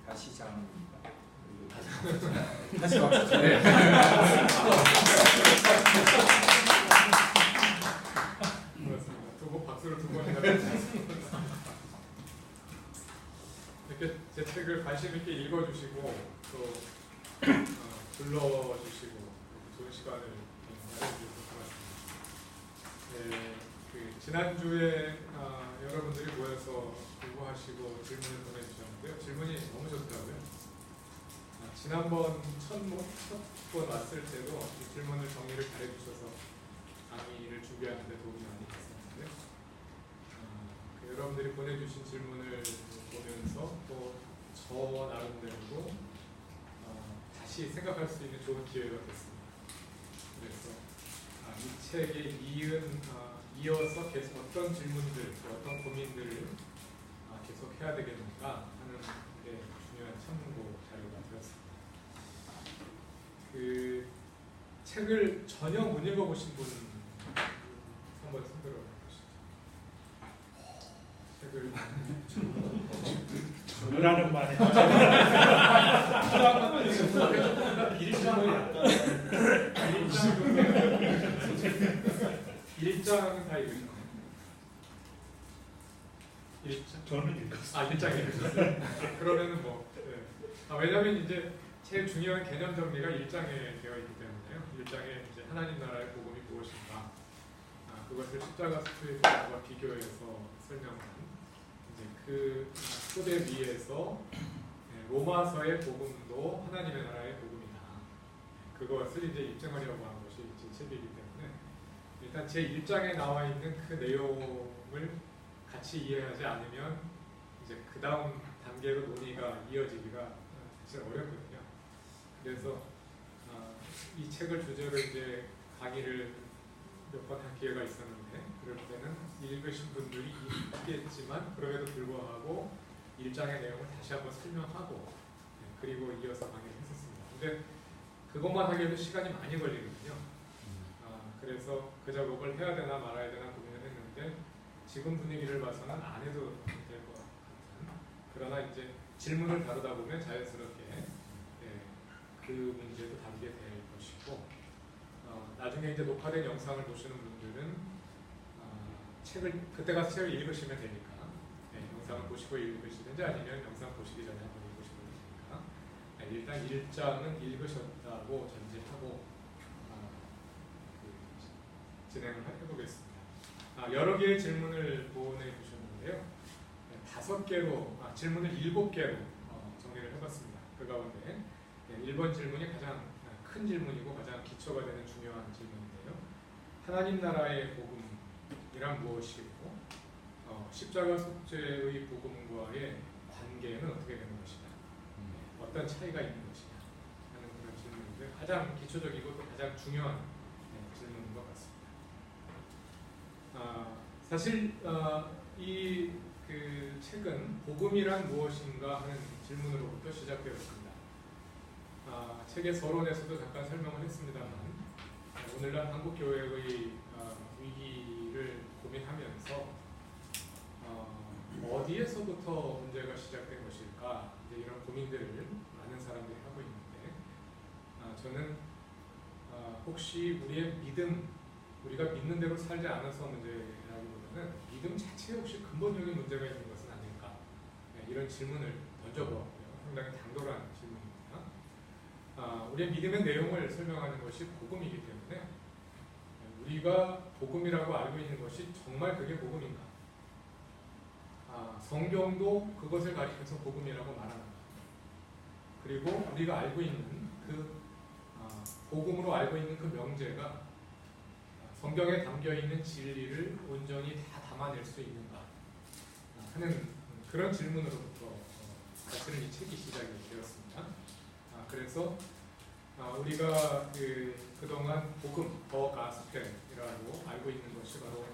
다시 장 다시 박수. 네. 그렇습니다. 두고 박수를 두 번이나 이렇게 제 책을 관심 있게 읽어주시고 또 불러주시고 좋은 시간을 마련해주셔서 고맙습니다. 네, 지난주에 여러분들이 모여서 공부하시고 질문을 보내주셨는데요. 질문이 너무 좋더라고요. 지난번 첫 번 왔을 때도 이 질문을 정리를 잘해주셔서 강의를 준비하는 데 도움이 많이 됐었는데요. 여러분들이 보내주신 질문을 보면서 또 저 나름대로 다시 생각할 수 있는 좋은 기회가 됐습니다. 그래서 이 책에 이어서 계속 어떤 질문들, 어떤 고민들을 계속 해야 되겠는가 하는 게 중요한 참고 자료가 되었습니다. 그 책을 전혀 못 읽어보신 분 한번 손들어 보시죠. 책을 전라는 말에 1장은 다 읽으셨나요? 1장? 저는 읽었어요. 1장에 읽으셨어요? 그러면은 뭐 왜냐면 이제 제일 중요한 개념 정리가 1장에 되어 있기 때문에요. 1장에 이제 하나님 나라의 복음이 무엇인가 그것을 십자가 수수의 복음과 비교해서 설명한 이제 그 토대 위에서 로마서의 복음도 하나님의 나라의 복음이다. 그것을 이제 입증하려고 하는 것이 제 책이기 때문에 일단 제 1장에 나와 있는 그 내용을 같이 이해하지 않으면 이제 그 다음 단계로 논의가 이어지기가 사실 어렵거든요. 그래서 이 책을 주제로 이제 강의를 몇 번 한 기회가 있었는데 그럴 때는 읽으신 분들이 있겠지만 그럼에도 불구하고 1장의 내용을 다시 한번 설명하고 그리고 이어서 강의를 했었습니다. 근데 그것만 하기에도 시간이 많이 걸리거든요. 그래서 그 작업을 해야 되나 말아야 되나 고민을 했는데 지금 분위기를 봐서는 안 해도 될 것 같은 그러나 이제 질문을 다루다 보면 자연스럽게 그 문제도 다루게 될 것이고 나중에 이제 녹화된 영상을 보시는 분들은 그때 가서 책을 읽으시면 되니까 영상을 보시고 읽으시든지 아니면 영상 보시기 전에 한번 읽으시면 되니까 일단 1장은 읽으셨다고 전제하고 진행을 해보겠습니다. 여러 개의 질문을 보내주셨는데요. 5개로 질문을 7개로 정리를 해봤습니다. 그 가운데 1번 질문이 가장 큰 질문이고 가장 기초가 되는 중요한 질문인데요. 하나님 나라의 복음이란 무엇이고 십자가 속죄의 복음과의 관계는 어떻게 되는 것이냐, 어떤 차이가 있는 것이냐 하는 그런 질문인데 가장 기초적이고 또 가장 중요한 질문인 것 같습니다. 사실 이 책은 복음이란 무엇인가 하는 질문으로부터 시작되었습니다. 책의 서론에서도 잠깐 설명을 했습니다만 오늘날 한국교회의 위기를 고민하면서 어디에서부터 문제가 시작된 것일까 이런 고민들을 많은 사람들이 하고 있는데 저는 혹시 우리의 믿음, 우리가 믿는 대로 살지 않아서 문제라기보다는 믿음 자체에 혹시 근본적인 문제가 있는 것은 아닐까 이런 질문을 던져보았고요. 상당히 당돌한 질문입니다. 우리의 믿음의 내용을 설명하는 것이 복음이기 때문에 우리가 복음이라고 알고 있는 것이 정말 그게 복음인가? 성경도 그것을 가리켜서 복음이라고 말합니다. 그리고 우리가 알고 있는 복음으로 알고 있는 그 명제가 성경에 담겨있는 진리를 온전히 다 담아낼 수 있는가 하는 그런 질문으로부터 사실은 이 책이 시작이 되었습니다. 그래서 우리가 그동안 복음, 더 가스펠이라고 알고 있는 것이 바로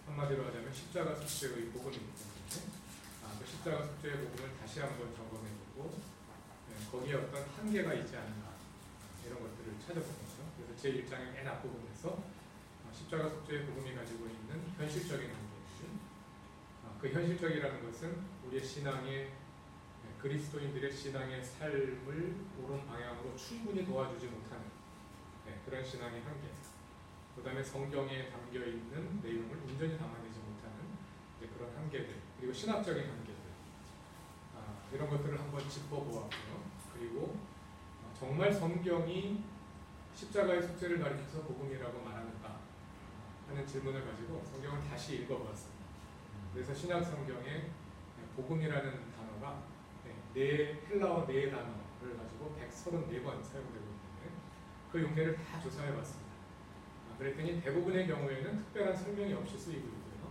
한마디로 하자면 십자가 속죄의 복음이기 때문에 그 십자가 속죄의 복음을 다시 한번 점검해보고 거기에 어떤 한계가 있지 않나 이런 것들을 찾아보는 거죠. 그래서 제 1장의 맨 앞부분에서 십자가 속죄의 복음이 가지고 있는 현실적인 한계들, 그 현실적이라는 것은 우리의 신앙의 그리스도인들의 신앙의 삶을 옳은 방향으로 충분히 도와주지 못하는 그런 신앙의 한계, 그 다음에 성경에 담겨있는 내용을 온전히 담아내지 못하는 그런 한계들, 그리고 신학적인 한계들, 이런 것들을 한번 짚어보았고요. 그리고 정말 성경이 십자가의 속죄를 가리켜서 복음이라고 말하는가 하는 질문을 가지고 성경을 다시 읽어보았습니다. 그래서 신약 성경에 복음이라는 단어가 헬라어 4단어를 가지고 134번 사용되고 있는데 그 용례를 다 조사해봤습니다. 그랬더니 대부분의 경우에는 특별한 설명이 없이 쓰이고 있고요.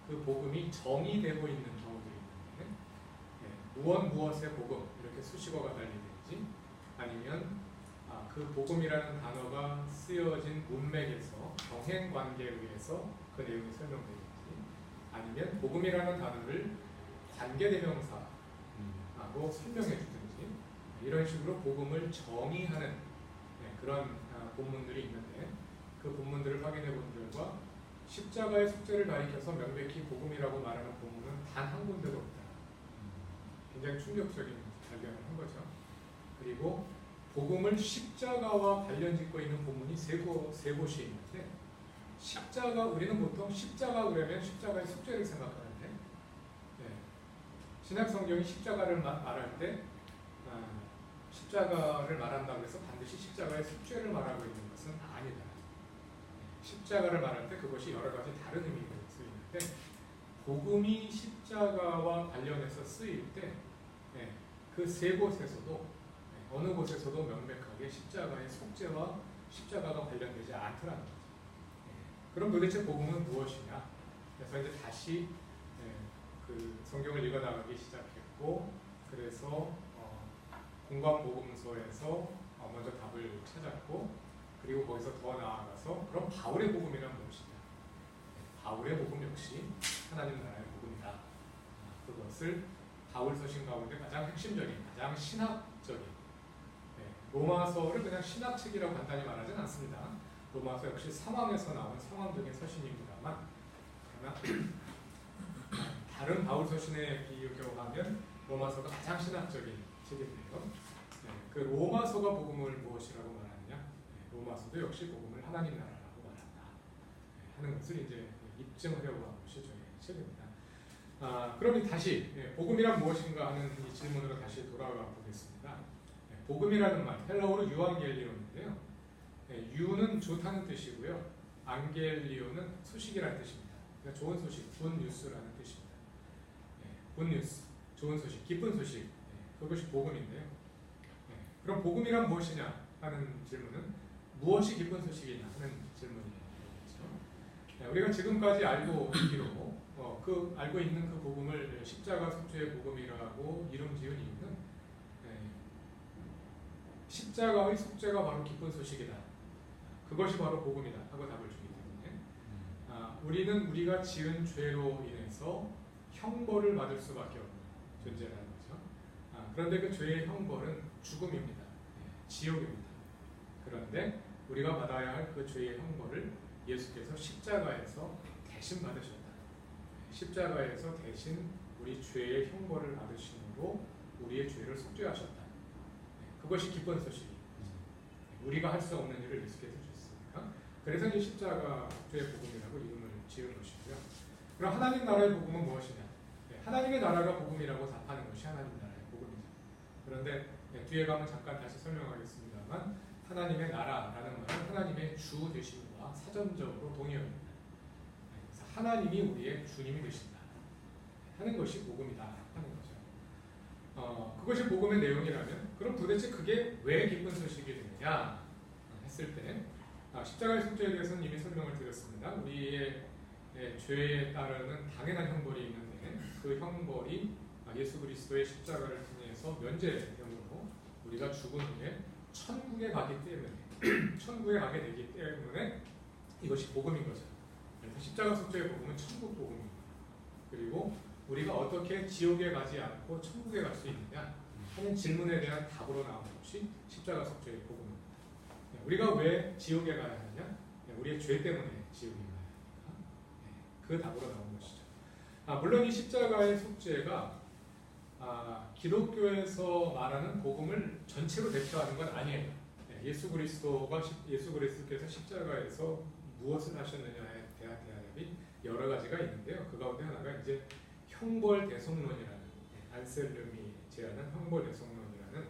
그 복음이 정의되고 있는 경우들이 있는데 무엇의 복음 이렇게 수식어가 달리든지 아니면 그 복음이라는 단어가 쓰여진 문맥에서 병행관계에 의해서 그 내용이 설명되든지 아니면 복음이라는 단어를 관계대명사하고 설명해 주든지 이런 식으로 복음을 정의하는 그런 본문들이 있는데 그 본문들을 확인해 본 결과 십자가의 속죄를 가리켜서 명백히 복음이라고 말하는 본문은 단 한 군데도 없다. 굉장히 충격적인 발견을 한 거죠. 그리고 복음을 십자가와 관련 짓고 있는 본문이 세 곳이 있는데 우리는 보통 십자가 그러면 십자가의 속죄를 생각하는데 신약 성경이 십자가를 말할 때 십자가를 말한다고 해서 반드시 십자가의 속죄를 말하고 있는 것은 아니다. 십자가를 말할 때 그것이 여러 가지 다른 의미로 쓰이는데 복음이 십자가와 관련해서 쓰일 때 그 세 곳에서도 어느 곳에서도 명백하게 십자가의 속죄와 십자가가 관련되지 않더라는 거죠. 그럼 도대체 복음은 무엇이냐? 그래서 이제 다시 그 성경을 읽어나가기 시작했고 그래서 공관복음서에서 먼저 답을 찾았고 그리고 거기서 더 나아가서 그럼 바울의 복음이란 무엇이냐? 바울의 복음 역시 하나님 나라의 복음이다. 그것을 바울 서신 가운데 가장 핵심적인, 가장 신학적인 로마서를 그냥 신학책이라고 간단히 말하지는 않습니다. 로마서 역시 상황에서 나온 상황적인 서신입니다만 그러나 다른 바울 서신에 비교하면 로마서가 가장 신학적인 책인데요. 그 로마서가 복음을 무엇이라고 말하느냐? 로마서도 역시 복음을 하나님 나라라고 말한다 하는 것을 이제 입증하려고 하는 것이 저의 책입니다. 그럼 다시 복음이란 무엇인가 하는 이 질문으로 다시 돌아가 보겠습니다. 복음이라는 말, 헬라어로 유앙겔리온인데요. 유는 좋다는 뜻이고요. 안겔리온은 소식이라는 뜻입니다. 그러니까 좋은 소식, 굿뉴스라는 뜻입니다. 굿뉴스, 좋은 소식, 기쁜 소식, 그것이 복음인데요. 그럼 복음이란 무엇이냐 하는 질문은 무엇이 기쁜 소식이냐 하는 질문이겠죠. 우리가 지금까지 알고 있기로 알고 있는 그 복음을 십자가 속죄의 복음이라고 이름 지은 이유는 십자가의 속죄가 바로 기쁜 소식이다. 그것이 바로 복음이다 하고 답을 주기 때문에 우리는 우리가 지은 죄로 인해서 형벌을 받을 수밖에 없는 존재라는 거죠. 그런데 그 죄의 형벌은 죽음입니다. 지옥입니다. 그런데 우리가 받아야 할 그 죄의 형벌을 예수께서 십자가에서 대신 받으셨다. 십자가에서 대신 우리 죄의 형벌을 받으심으로 우리의 죄를 속죄하셨다. 그것이 기쁜 소식입니다. 우리가 할 수 없는 일을 예수께서 주셨으니까. 그래서 이 십자가 속죄의 복음이라고 이름을 지은 것이고요. 그럼 하나님 나라의 복음은 무엇이냐? 하나님의 나라가 복음이라고 답하는 것이 하나님 나라의 복음이죠. 그런데 뒤에 가면 잠깐 다시 설명하겠습니다만 하나님의 나라라는 말은 하나님의 주 되심과 사전적으로 동의어입니다. 그래서 하나님이 우리의 주님이 되신다 하는 것이 복음이다 하는 거죠. 그것이 복음의 내용이라면 그럼 도대체 그게 왜 기쁜 소식이 되느냐 했을 때 십자가의 속죄에 대해서는 이미 설명을 드렸습니다. 우리의 죄에 따르는 당연한 형벌이 있는데 그 형벌이 예수 그리스도의 십자가를 통해서 면제됨으로 우리가 죽은 후에 천국에 가기 때문에 천국에 가게 되기 때문에 이것이 복음인 거죠. 그래서 십자가 속죄의 복음은 천국 복음입니다. 그리고 우리가 어떻게 지옥에 가지 않고 천국에 갈 수 있느냐 하는 질문에 대한 답으로 나온 것이 십자가 속죄의 복음입니다. 우리가 왜 지옥에 가야 하느냐? 우리의 죄 때문에 지옥에 가야 하니까 그 답으로 나온 것이죠. 물론 이 십자가의 속죄가 기독교에서 말하는 복음을 전체로 대표하는 건 아니에요. 예수 그리스도께서 십자가에서 무엇을 하셨느냐에 대한 대답이 여러 가지가 있는데요. 그 가운데 하나가 이제 형벌대속론이라는 안셀름이 제안한 형벌대속론이라는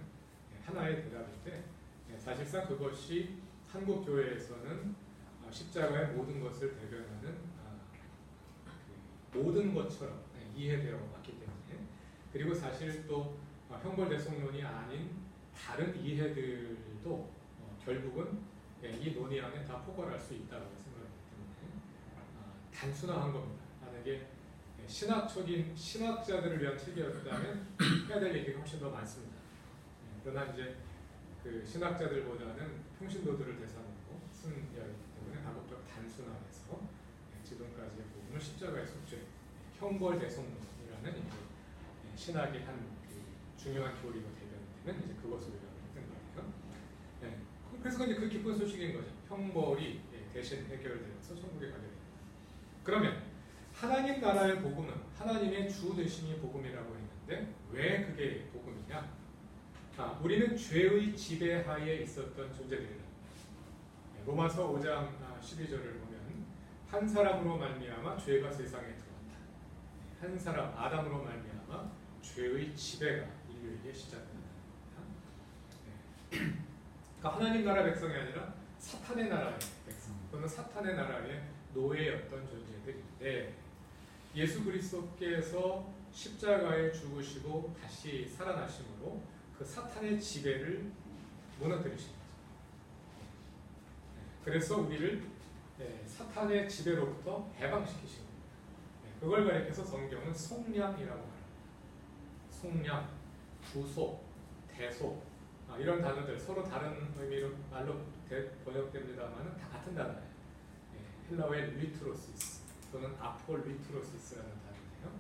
하나의 대답인데 사실상 그것이 한국 교회에서는 십자가의 모든 것을 대변하는 모든 것처럼 이해되어 왔기 때문에 그리고 사실 또 형벌대속론이 아닌 다른 이해들도 결국은 이 논의 안에 다 포괄할 수 있다고 생각하기 때문에 단순화한 겁니다. 만약에 신학자들을 위한 책이었다면 해야 될 얘기가 훨씬 더 많습니다. 그러나 이제 그 신학자들보다는 평신도들을 대상으로 쓴 이야기이기 때문에 가급적 단순화해서 지금까지의 복음을 십자가의 속죄, 형벌대속론이라는 이제 신학의 한 그 중요한 교리로 대변되는 이제 그것으로 이야기했던 거예요. 그래서 이제 그 기쁜 소식인 거죠. 형벌이 대신 해결되어서 천국에 가게 됩니다. 그러면 하나님 나라의 복음은 하나님의 주 되심이 복음이라고 했는데 왜 그게 복음이냐? 우리는 죄의 지배하에 있었던 존재들이다. 로마서 5장 12절을 보면 한 사람으로 말미암아 죄가 세상에 들어왔다. 한 사람 아담으로 말미암아 죄의 지배가 인류에게 시작된다. 그러니까 하나님 나라 백성이 아니라 사탄의 나라의 백성 또는 사탄의 나라의 노예였던 존재들인데 예수 그리스도께서 십자가에 죽으시고 다시 살아나심으로 그 사탄의 지배를 무너뜨리신 거죠. 그래서 우리를 사탄의 지배로부터 해방시키신 겁니다. 그걸 가리켜서 성경은 속량이라고 말합니다. 속량, 구속, 대속 이런 단어들 서로 다른 의미로 말로 번역됩니다만 다 같은 단어예요. 헬라어의 리트로시스 또는 아폴리트로시스라는 단어인데요.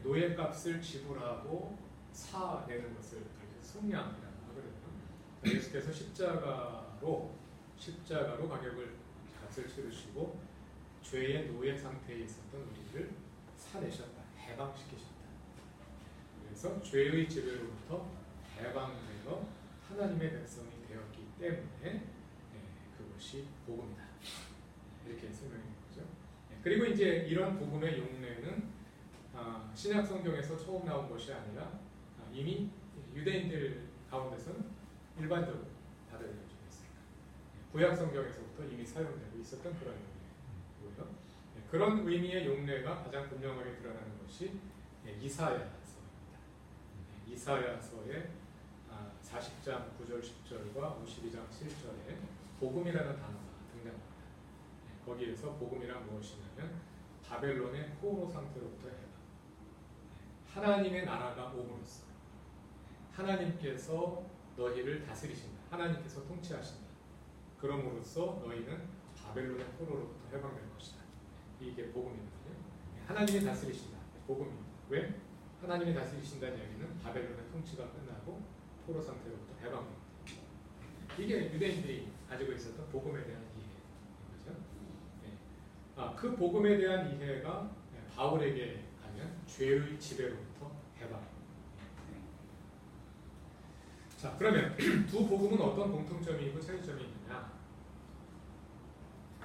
노예값을 지불하고 사내는 것을 속량이라고 하거든요. 예수께서 십자가로 값을 치르시고 죄의 노예 상태에 있었던 우리를 사내셨다, 해방시키셨다. 그래서 죄의 지배로부터 해방되어 하나님의 백성이 되었기 때문에 그것이 복음이다. 이렇게 설명해 거죠. 그리고 이제 이런 복음의 용례는 신약 성경에서 처음 나온 것이 아니라 이미 유대인들 가운데서는 일반적으로 받아들여지고 있습니다. 구약 성경에서부터 이미 사용되고 있었던 그런 용례고요. 그런 의미의 용례가 가장 분명하게 드러나는 것이 이사야서입니다. 이사야서의 40장 9절 10절과 52장 7절에 복음이라는 단어가 등장합니다. 거기에서 복음이란 무엇이냐면 바벨론의 포로 상태로부터 해방, 하나님의 나라가 옴으로써 하나님께서 너희를 다스리신다. 하나님께서 통치하신다. 그럼으로써 너희는 바벨론의 포로로부터 해방될 것이다. 이게 복음이거든요. 하나님이 다스리신다. 복음입니다. 왜? 하나님이 다스리신다는 이야기는 바벨론의 통치가 끝나고 포로 상태로부터 해방됩니다. 이게 유대인들이 가지고 있었던 복음에 대한 이해인 거죠. 그 복음에 대한 이해가 바울에게 가면 죄의 지배로부터 해방. 자, 그러면 두 복음은 어떤 공통점이 있고 차이점이 있느냐?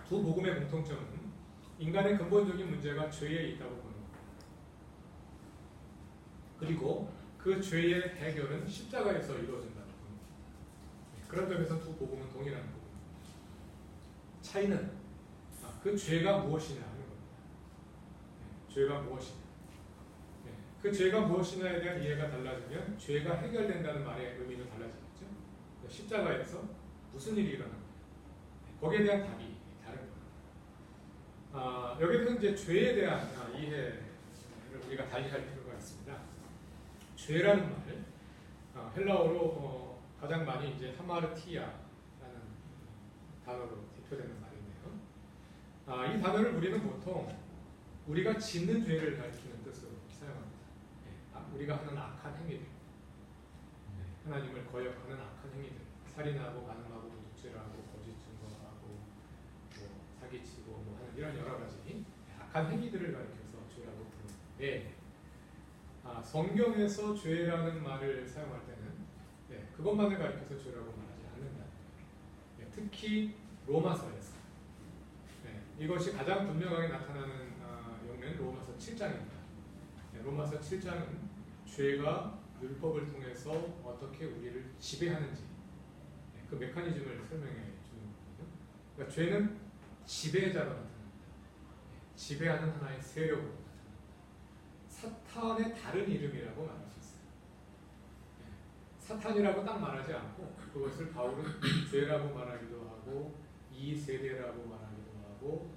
두 복음의 공통점은 인간의 근본적인 문제가 죄에 있다고 보는 겁니다. 그리고 그 죄의 해결은 십자가에서 이루어진다고 봅니다. 그런 점에서 두 복음은 동일한 복음입니다. 차이는 그 죄가 무엇이냐 하는 겁니다. 죄가 무엇이냐. 그 죄가 무엇이냐에 대한 이해가 달라지면 죄가 해결된다는 말의 의미도 달라지겠죠. 십자가에서 무슨 일이 일어납니까? 거기에 대한 답이 다른 겁니다. 여기서 이제 죄에 대한 이해를 우리가 달리할 필요가 있습니다. 죄라는 말, 헬라어로 가장 많이 이제 하마르티아라는 단어로 대표되는 말인데요. 이 단어를 우리는 보통 우리가 짓는 죄를 가리키는 뜻으로 사용합니다. 우리가 하는 악한 행위들, 하나님을 거역하는 악한 행위들, 살인하고 간음하고 도둑질하고 거짓 증거하고 사기치고 하는 이런 여러 가지 악한 행위들을 가리켜서 죄라고 부르는데 성경에서 죄라는 말을 사용할 때는 그것만을 가리켜서 죄라고 말하지 않는다. 특히 로마서에서 이것이 가장 분명하게 나타나는 용례는 로마서 7장입니다. 로마서 7장은 죄가 율법을 통해서 어떻게 우리를 지배하는지 그 메커니즘을 설명해 주는 거거든요. 그러니까 죄는 지배자로 나타납니다. 지배하는 하나의 세력으로 나타납니다. 사탄의 다른 이름이라고 말할 수 있어요. 사탄이라고 딱 말하지 않고 그것을 바울은 죄라고 말하기도 하고 이세대라고 말하기도 하고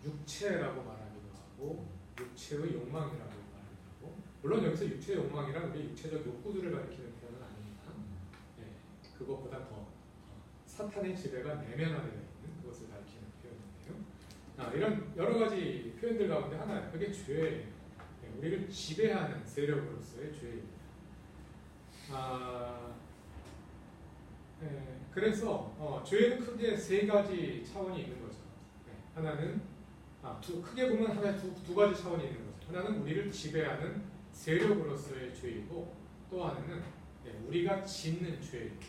육체라고 말하기도 하고 육체의 욕망이라고 말하기도 하고 물론 여기서 육체의 욕망이란 우리 육체적 욕구들을 가리키는 표현은 아닙니다. 그것보다 더 사탄의 지배가 내면화되어 있는 그것을 가리키는 표현인데요. 이런 여러 가지 표현들 가운데 하나예요. 그게 죄예요. 우리를 지배하는 세력으로서의 죄입니다. 그래서 죄는 크게 세 가지 차원이 있는 거죠. 하나는 크게 보면 하나의 두 가지 차원이 있는 거죠. 하나는 우리를 지배하는 세력으로서의 죄이고 또 하나는 우리가 짓는 죄입니다.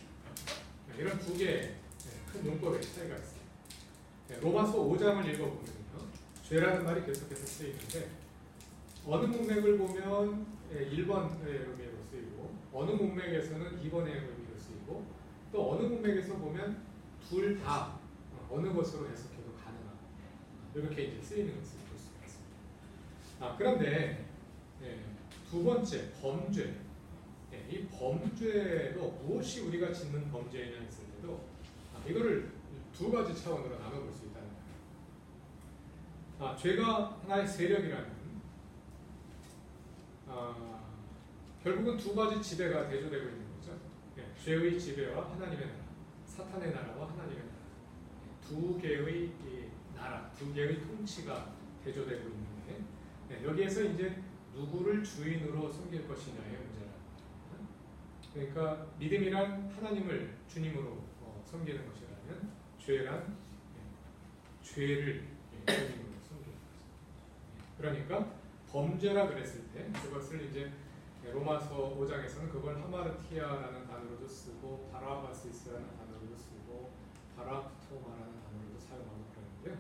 이런 두 개의 큰 용법의 차이가 있습니다. 로마서 5장을 읽어보면요. 죄라는 말이 계속해서 쓰이는데 어느 문맥을 보면 1번의 의미로 쓰이고 어느 문맥에서는 2번의 의미로 쓰이고 또 어느 문맥에서 보면 둘 다 어느 것으로 해석해도 가능하고 이렇게 이제 쓰이는 것을 볼 수가 있습니다. 그런데 두 번째 범죄 이 범죄도 무엇이 우리가 짓는 범죄냐 했을 때도 이거를 두 가지 차원으로 나눠볼 수 있다는 거예요. 죄가 하나의 세력이라면 결국은 두 가지 지배가 대조되고 있는 거죠. 죄의 지배와 하나님의 나라, 사탄의 나라와 하나님의 나라, 두 개의 나라, 두 개의 통치가 대조되고 있는데 여기에서 이제 누구를 주인으로 섬길 것이냐의 문제라. 그러니까 믿음이란 하나님을 주님으로 섬기는 것이라면 죄란 죄를 주님으로 섬기는 거죠. 그러니까 범죄라 그랬을 때 그것을 이제 로마서 5장에서는 그걸 하마르티아라는 단어로도 쓰고 바라바시스라는 단어로도 쓰고 바라프토마라는 단어로도 사용하고 그러는데요.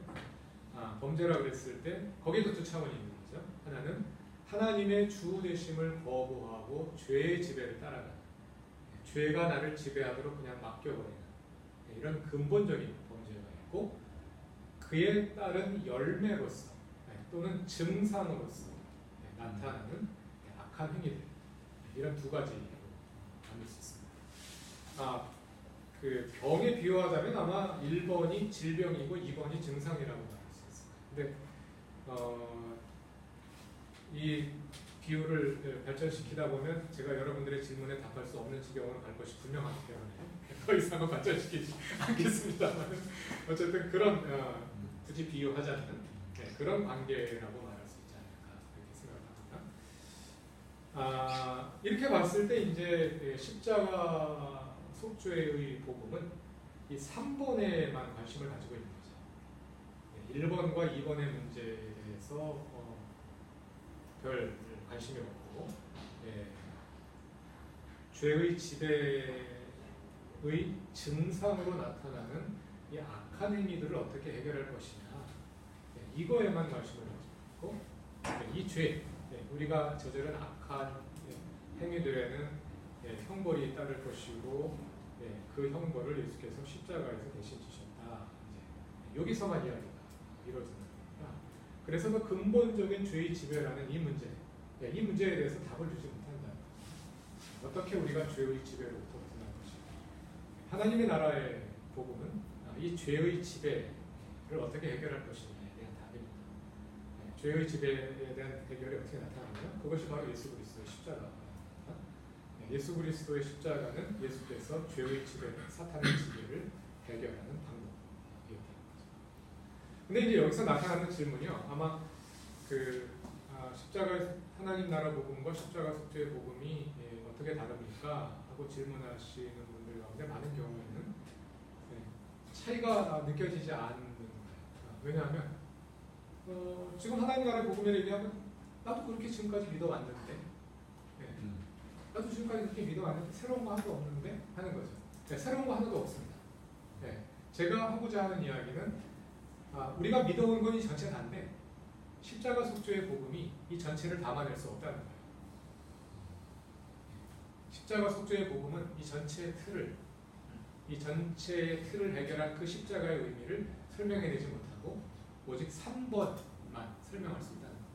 범죄라 그랬을 때 거기에도 두 차원이 있는 거죠. 하나는 하나님의 주 되심을 거부하고 죄의 지배를 따라가는 죄가 나를 지배하도록 그냥 맡겨버리는 이런 근본적인 범죄가 있고 그에 따른 열매로서 또는 증상으로서 나타나는 악한 행위들 이런 두 가지로 나눌 수 있습니다. 그 병에 비유하자면 아마 1번이 질병이고 2번이 증상이라고 말할 수 있습니다. 근데 이 비유를 발전시키다 보면 제가 여러분들의 질문에 답할 수 없는 지경으로 갈 것이 분명하기 때문에 더 이상은 발전시키지 않겠습니다만 어쨌든 그런 굳이 비유하자면 그런 관계라고 말할 수 있지 않을까 이렇게 생각합니다. 이렇게 봤을 때 이제 십자가 속죄의 복음은 이 3번에만 관심을 가지고 있는 거죠. 1번과 2번의 문제에 대해서 별 관심이 없고 죄의 지배의 증상으로 나타나는 이 악한 행위들을 어떻게 해결할 것이냐 이거에만 관심을 가지고 있고 이 죄, 우리가 저지른 악한 행위들에는 형벌이 따를 것이고 그 형벌을 예수께서 십자가에서 대신 지셨다. 여기서만 이야기가 이루어지는 겁니다. 그래서 그 근본적인 죄의 지배라는 이 문제에 대해서 답을 주지 못한다. 어떻게 우리가 죄의 지배로부터 벗어날 것인가. 하나님의 나라의 복음은 이 죄의 지배를 어떻게 해결할 것이냐에 대한 답입니다. 죄의 지배에 대한 해결이 어떻게 나타나냐? 그것이 바로 예수 그리스도의 십자가입니다. 예수 그리스도의 십자가는 예수께서 죄의 지배, 사탄의 지배를 해결하는 방법이었다는 거죠. 근데 이제 여기서 나타나는 질문이요. 아마 십자가 하나님 나라 복음과 십자가 속죄의 복음이 어떻게 다릅니까? 하고 질문하시는 분들 가운데 많은 경우에는 차이가 느껴지지 않는 거예요. 왜냐하면 지금 하나님 나라의 복음을 얘기하면 나도 그렇게 지금까지 믿어왔는데, 네. 나도 지금까지 그렇게 믿어왔는데 새로운 거 하나도 없는데 하는 거죠. 네, 새로운 거 하나도 없습니다. 네. 제가 하고자 하는 이야기는 우리가 믿어온 건 이 전체 다인데 십자가 속죄의 복음이 이 전체를 담아낼 수 없다는 거예요. 십자가 속죄의 복음은 이 전체의 틀을 해결한 그 십자가의 의미를 설명해내지 못하고 오직 3번만 설명할 수 있다는 거예요.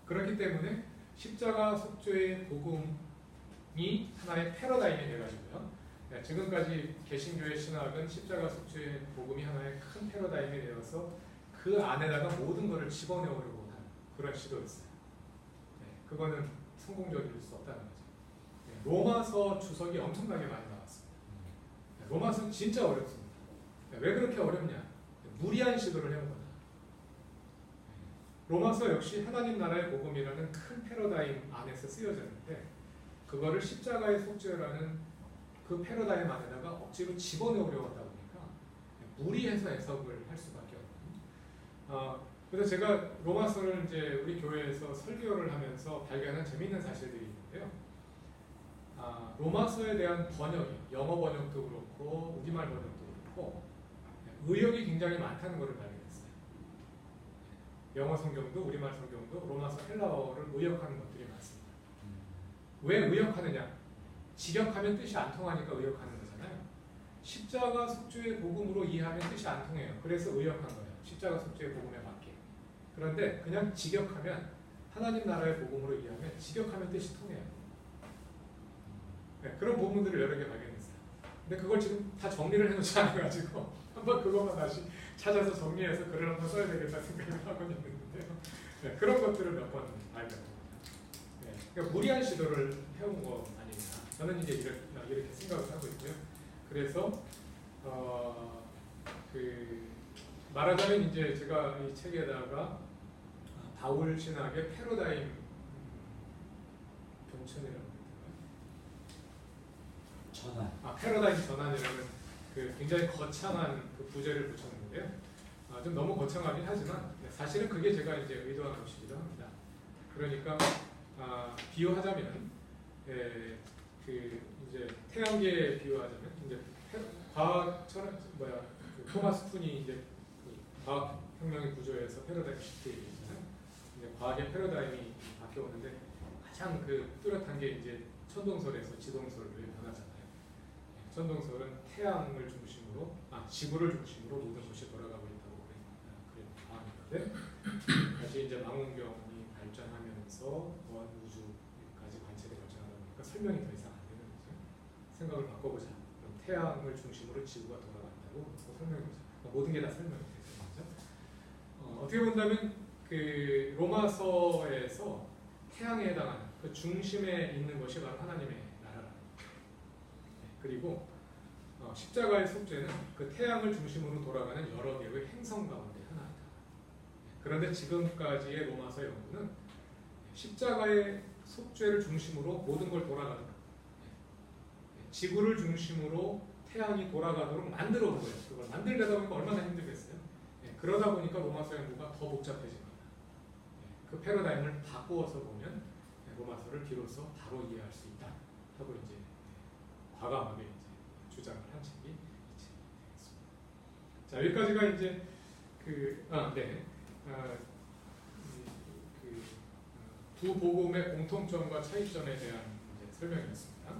그렇기 때문에 십자가 속죄의 복음이 하나의 패러다임이 돼가지고요. 지금까지 개신교의 신학은 십자가 속죄의 복음이 하나의 큰 패러다임이 되어서 그 안에다가 모든 것을 집어넣으려고 하는 그런 시도였어요. 그거는 성공적일 수 없다는 거죠. 로마서 주석이 엄청나게 많이 나왔습니다. 로마서는 진짜 어렵습니다. 왜 그렇게 어렵냐? 무리한 시도를 해온 거다. 로마서 역시 하나님 나라의 복음이라는 큰 패러다임 안에서 쓰여졌는데 그거를 십자가의 속죄라는 그 패러다임 안에다가 억지로 집어넣으려고 하다 보니까 무리해서 해석을 할 수밖에 없는. 그래서 제가 로마서를 이제 우리 교회에서 설교를 하면서 발견한 재미있는 사실들이 있는데요. 로마서에 대한 번역이 영어 번역도 그렇고 우리말 번역도 그렇고 의역이 굉장히 많다는 것을 발견했어요. 영어 성경도 우리말 성경도 로마서 헬라어를 의역하는 것들이 많습니다. 왜 의역하느냐? 직역하면 뜻이 안 통하니까 의역하는 거잖아요. 십자가 속죄의 복음으로 이해하면 뜻이 안 통해요. 그래서 의역한 거예요. 십자가 속죄의 복음에 맞게. 그런데 그냥 직역하면 하나님 나라의 복음으로 이해하면 직역하면 뜻이 통해요. 네, 그런 부분들을 여러 개 발견했어요. 근데 그걸 지금 다 정리를 해놓지 않아가지고 한번 그것만 다시 찾아서 정리해서 글을 한번 써야 되겠다 생각을 하고 있는데요. 네, 그런 것들을 몇 번 발견합니다. 네, 그러니까 무리한 시도를 해온 거 아니냐. 저는 이제 이렇게 생각을 하고 있고요. 그래서 말하자면 이제 제가 이 책에다가 바울 신학의 패러다임 경천이라고 전환. 패러다임 전환이라는 그 굉장히 거창한 그 부제를 붙였는데요. 좀 너무 거창하긴 하지만 사실은 그게 제가 이제 의도한 것이기도 합니다. 그러니까 비유하자면 그 이제 태양계에 비유하자면 이제 과학 철학 그 토마스 쿤이 이제 그 과학 혁명의 구조에서 패러다임 쉽게 얘기했잖아요. 이제 과학의 패러다임이 바뀌어오는데 가장 그 뚜렷한 게 이제 천동설에서 지동설로 변하잖아요. 천동설은 태양을 중심으로, 지구를 중심으로 모든 것이 돌아가고 있다고 그런 과학인데 다시 이제 망원경이 발전하면서 먼 우주까지 관찰이 발전하다 보니까 설명이 더 이상 안 되는 거죠. 생각을 바꿔보자. 그럼 태양을 중심으로 지구가 돌아간다고 설명해보자. 모든 게 다 설명이 되는 거죠. 어떻게 본다면 그 로마서에서 태양에 해당하는 그 중심에 있는 것이 바로 하나님의 그리고 십자가의 속죄는 그 태양을 중심으로 돌아가는 여러 개의 행성 가운데 하나이다. 그런데 지금까지의 로마서 연구는 십자가의 속죄를 중심으로 모든 걸 돌아가는 지구를 중심으로 태양이 돌아가도록 만들어 온 거예요. 그걸 만들려다 보니까 얼마나 힘들겠어요. 그러다 보니까 로마서 연구가 더 복잡해집니다. 그 패러다임을 바꾸어서 보면 로마서를 비로소 바로 이해할 수 있다 하고 이제 과감하게 이제 주장을 한 책이 이 책이 되겠습니다. 자, 여기까지가 이제 두 복음의 공통점과 차이점에 대한 이제 설명이었습니다.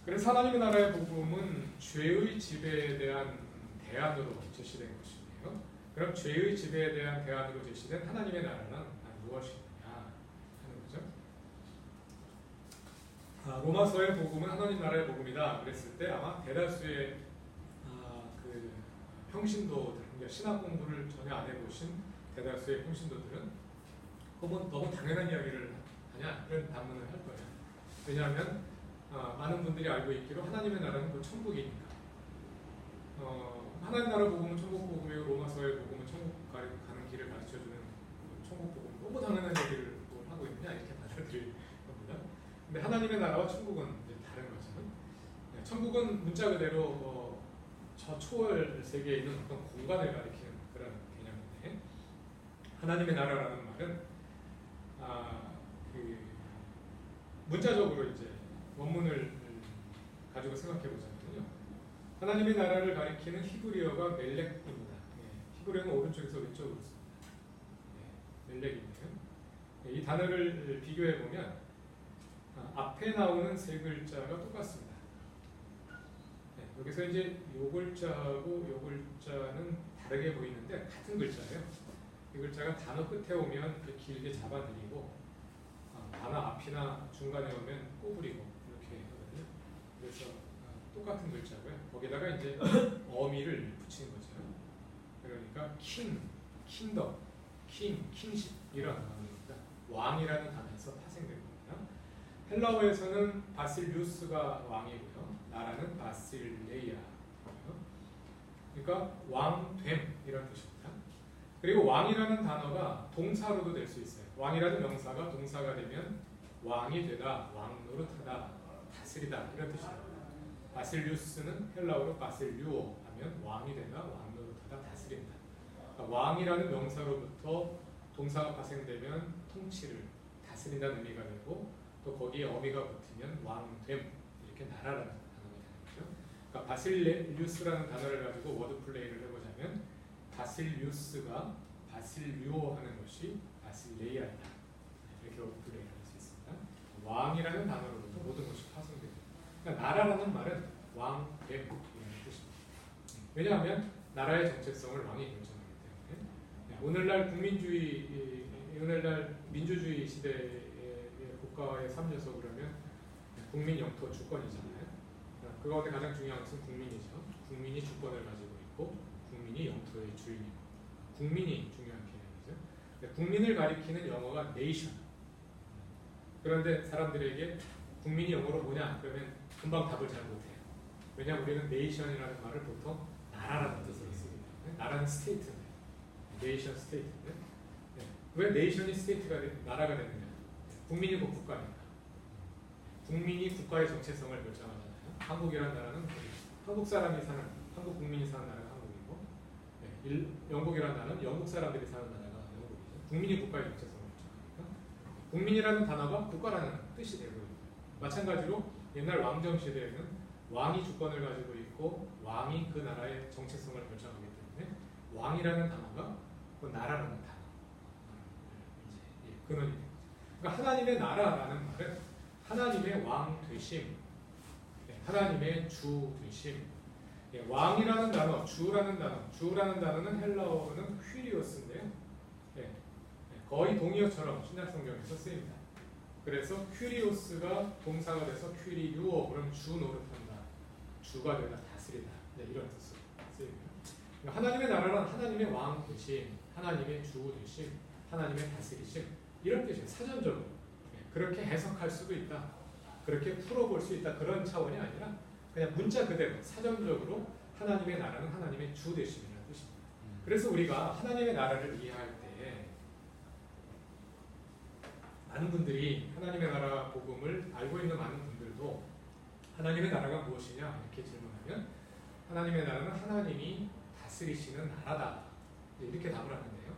그래서 하나님의 나라의 복음은 죄의 지배에 대한 대안으로 제시된 것이네요. 그럼 죄의 지배에 대한 대안으로 제시된 하나님의 나라는 무엇이냐 하는 거죠. 로마서의 복음은 하나님 나라의 복음이다 그랬을 때 아마 대다수의 그 평신도들, 그러니까 신학 공부를 전혀 안 해보신 대다수의 평신도들은 너무 당연한 이야기를 하냐 이런 반문을 할 거예요. 왜냐하면 많은 분들이 알고 있기로 하나님의 나라는 곧 천국이니까. 하나님 나라 복음은 천국 복음이고 로마서의 복음은 천국 가는 길을 가르쳐주는 천국 복음. 너무 당연한 얘기를 하고 있느냐 이렇게 받아들일 겁니다. 근데 하나님의 나라와 천국은 이제 다른 거죠. 천국은 문자 그대로 저 초월 세계에 있는 어떤 공간을 가리키는 그런 개념인데 하나님의 나라라는 말은 그 문자적으로 이제 원문을 가지고 생각해 보자면요. 하나님의 나라를 가리키는 히브리어가 멜렉입니다. 히브리어는 오른쪽에서 왼쪽으로 씁니다. 멜렉인데요. 이 단어를 비교해 보면 앞에 나오는 세 글자가 똑같습니다. 여기서 이제 요 글자하고 요 글자는 다르게 보이는데 같은 글자예요. 이 글자가 단어 끝에 오면 길게 잡아들이고 단어 앞이나 중간에 오면 꼬부리고 이렇게 하거든요. 그래서 똑같은 글자고요. 거기다가 이제 어미를 붙이는 거죠. 그러니까 킹, 킹덤, 킹십 이런 단어입니다. 왕이라는 단어에서 파생된 겁니다. 헬라어에서는 바실류스가 왕이고요. 나라는 바실레이아고요. 그러니까 왕됨 이런 뜻입니다. 그리고 왕이라는 단어가 동사로도 될 수 있어요. 왕이라는 명사가 동사가 되면 왕이 되다, 왕 노릇하다, 다스리다 이런 뜻입니다. 바실류스는 헬라어로 바실류오 하면 왕이 되다, 왕 노릇하다, 다스린다. 그러니까 왕이라는 명사로부터 동사가 파생되면 통치를 다스린다는 의미가 되고 또 거기에 어미가 붙으면 왕됨 이렇게 나라라는 단어가 되는 거죠. 그러니까 바실리우스라는 단어를 가지고 워드 플레이를 해보자면 바실리우스가 바실류오 하는 것이 바실레이아이다 이렇게 워드 플레이를 할 수 있습니다. 왕이라는 단어로부터 모든 것이 파생됩니다. 그러니까 나라라는 말은 왕됨 이라는 뜻입니다. 왜냐하면 나라의 정체성을 왕이 결정하기 때문에 오늘날 오늘날 민주주의 시대의 국가에 삼려서 그러면 국민 영토 주권이잖아요. 그 가운데 가장 중요한 것은 국민이죠. 국민이 주권을 가지고 있고 국민이 영토의 주인이고 국민이 중요한 개념이죠. 국민을 가리키는 영어가 nation. 그런데 사람들에게 국민이 영어로 뭐냐? 그러면 금방 답을 잘 못해요. 왜냐하면 우리는 nation이라는 말을 보통 나라라는 뜻으로 쓰기 때문에 나라는 state인데 nation state인데 왜 nation이 state가 나라가 됐느냐? 국민이 곧 국가니까. 국민이 국가의 정체성을 결정하잖아요. 한국이라는 나라는 한국 사람이 사는, 한국 국민이 사는 나라가 한국이고, 영국이라는 나라는 영국 사람들이 사는 나라가 영국이죠. 국민이 국가의 정체성을 결정하니까. 국민이라는 단어가 국가라는 뜻이 되고 있는 거예요. 마찬가지로 옛날 왕정 시대에는 왕이 주권을 가지고 있고 왕이 그 나라의 정체성을 결정하기 때문에 왕이라는 단어가 그 나라라는 단어. 이제 근원이 됩니다. 그러니까 하나님의 나라라는 말은 하나님의 왕 되심, 하나님의 주 되심. 왕이라는 단어, 주라는 단어는 헬라어는 퀴리오스인데요. 거의 동의어처럼 신약성경에서 쓰입니다. 그래서 퀴리오스가 동사가 돼서 퀴리유어, 그럼 주 노릇한다, 주가 되다, 다스리다 이런 뜻으로 쓰입니다. 하나님의 나라는 하나님의 왕 되심, 하나님의 주 되심, 하나님의 다스리심 이런 뜻이에요. 사전적으로 그렇게 해석할 수도 있다, 그렇게 풀어볼 수 있다 그런 차원이 아니라 그냥 문자 그대로 사전적으로 하나님의 나라는 하나님의 주 되심이라는 뜻입니다. 그래서 우리가 하나님의 나라를 이해할 때 많은 분들이 하나님의 나라 복음을 알고 있는 많은 분들도 하나님의 나라가 무엇이냐 이렇게 질문하면 하나님의 나라는 하나님이 다스리시는 나라다 이렇게 답을 하는데요.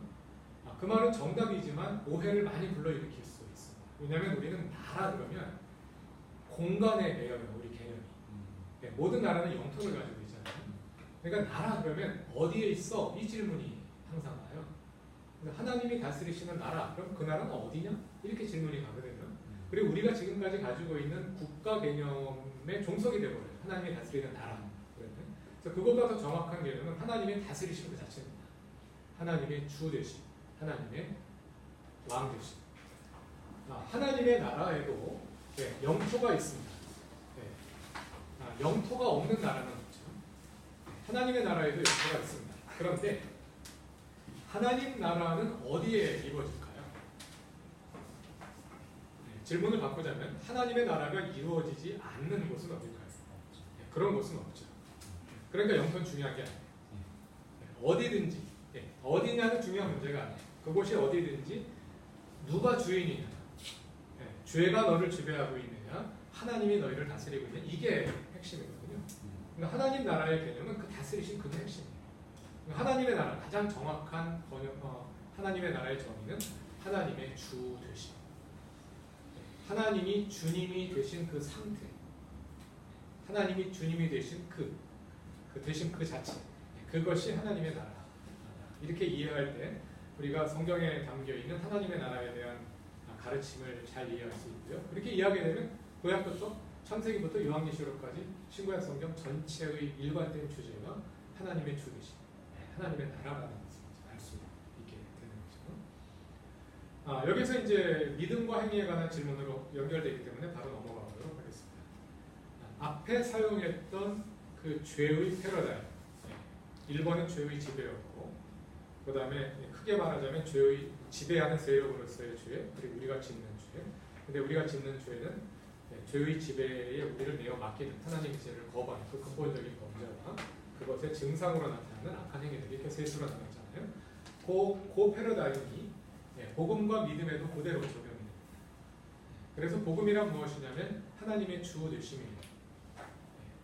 그 말은 정답이지만 오해를 많이 불러일으킬 수 있습니다. 왜냐하면 우리는 나라 그러면 공간에 매여요. 우리 개념이. 모든 나라는 영토를 가지고 있잖아요. 그러니까 나라 그러면 어디에 있어? 이 질문이 항상 와요. 하나님이 다스리시는 나라, 그럼 그 나라는 어디냐? 이렇게 질문이 가거든요. 그리고 우리가 지금까지 가지고 있는 국가 개념의 종속이 되어버려요. 하나님이 다스리는 나라. 그래서 그것보다 더 정확한 개념은 하나님의 다스리심 그 자체입니다. 하나님의 주 되심, 하나님의 왕 되심. 하나님의 나라에도 영토가 있습니다. 영토가 없는 나라는 없죠. 하나님의 나라에도 영토가 있습니다. 그런데 하나님 나라는 어디에 이루어질까요? 질문을 바꾸자면 하나님의 나라가 이루어지지 않는 곳은 어딜까요? 그런 곳은 없죠. 그러니까 영토는 중요한 게 아니에요. 어디든지 어디냐는 중요한 문제가 아니에요. 그곳이 어디든지 누가 주인이냐, 죄가 너를 지배하고 있느냐, 하나님이 너희를 다스리고 있느냐, 이게 핵심이거든요. 그러니까 하나님 나라의 개념은 그 다스리신 그게 핵심이에요. 하나님의 나라, 가장 정확한 하나님의 나라의 정의는 하나님의 주 되심. 하나님이 주님이 되신 그 상태. 하나님이 주님이 되신 그 되신 그 자체. 그것이 하나님의 나라. 이렇게 이해할 때 우리가 성경에 담겨 있는 하나님의 나라에 대한 가르침을 잘 이해할 수 있고요. 그렇게 이해하게 되면 구약부터 창세기부터 요한계시록까지 신구약 성경 전체의 일관된 주제가 하나님의 주 되심, 하나님의 나라라는 것을 알 수 있게 되는 거죠. 여기서 이제 믿음과 행위에 관한 질문으로 연결되기 때문에 바로 넘어가 보도록 하겠습니다. 앞에 사용했던 그 죄의 패러다임, 1번은 죄의 지배였고, 그 다음에 크게 말하자면 죄의 지배하는 세력으로서의 죄, 그리고 우리가 짓는 죄. 근데 우리가 짓는 죄는 죄의 지배에 우리를 내어 맡기는 하나님의 죄를 거부하는 그 근본적인 범죄와 그것의 증상으로 나타나는 악한 행위들이 이렇게 셋으로 나눠있잖아요. 그 패러다임이 복음과 믿음에도 그대로 적용이 됩니다. 그래서 복음이란 무엇이냐면 하나님의 주 되심입니다.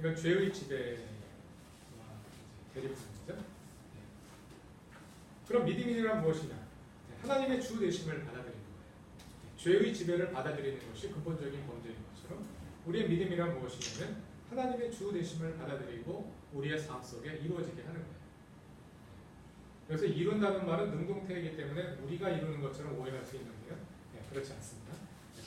이건 죄의 지배와 대립하는 거죠. 그럼 믿음이란 무엇이냐? 하나님의 주 되심을 받아들이는 거예요. 죄의 지배를 받아들이는 것이 근본적인 범죄인 것처럼 우리의 믿음이란 무엇이냐면 하나님의 주 되심을 받아들이고 우리의 삶 속에 이루어지게 하는 거예요. 그래서 이룬다는 말은 능동태이기 때문에 우리가 이루는 것처럼 오해할 수 있는데요. 그렇지 않습니다.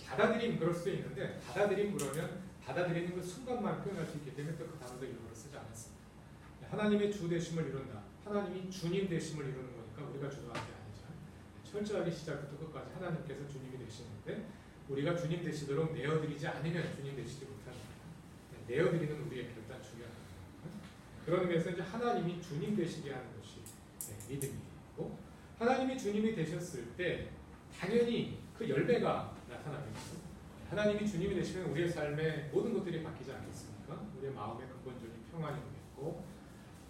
받아들임 그럴 수도 있는데 받아들임 그러면 받아들이는 그 순간만 표현할 수 있기 때문에 또 그 단어도 일부러 쓰지 않았습니다. 하나님의 주 되심을 이룬다. 하나님이 주님 되심을 이루는 거니까 우리가 주도한 게 아니죠. 철저하게 시작부터 끝까지 하나님께서 주님이 되시는데 우리가 주님 되시도록 내어드리지 않으면 주님 되시지 못하는 거예요. 내어드리는 우리의 결단 중요한 거예요. 그런 의미에서 이제 하나님이 주님 되시게 하는 것이 믿음이고, 하나님이 주님이 되셨을 때 당연히 그 열매가 나타나겠죠. 하나님이 주님이 되시면 우리의 삶의 모든 것들이 바뀌지 않겠습니까? 우리의 마음의 근본적인 평안이 오겠고,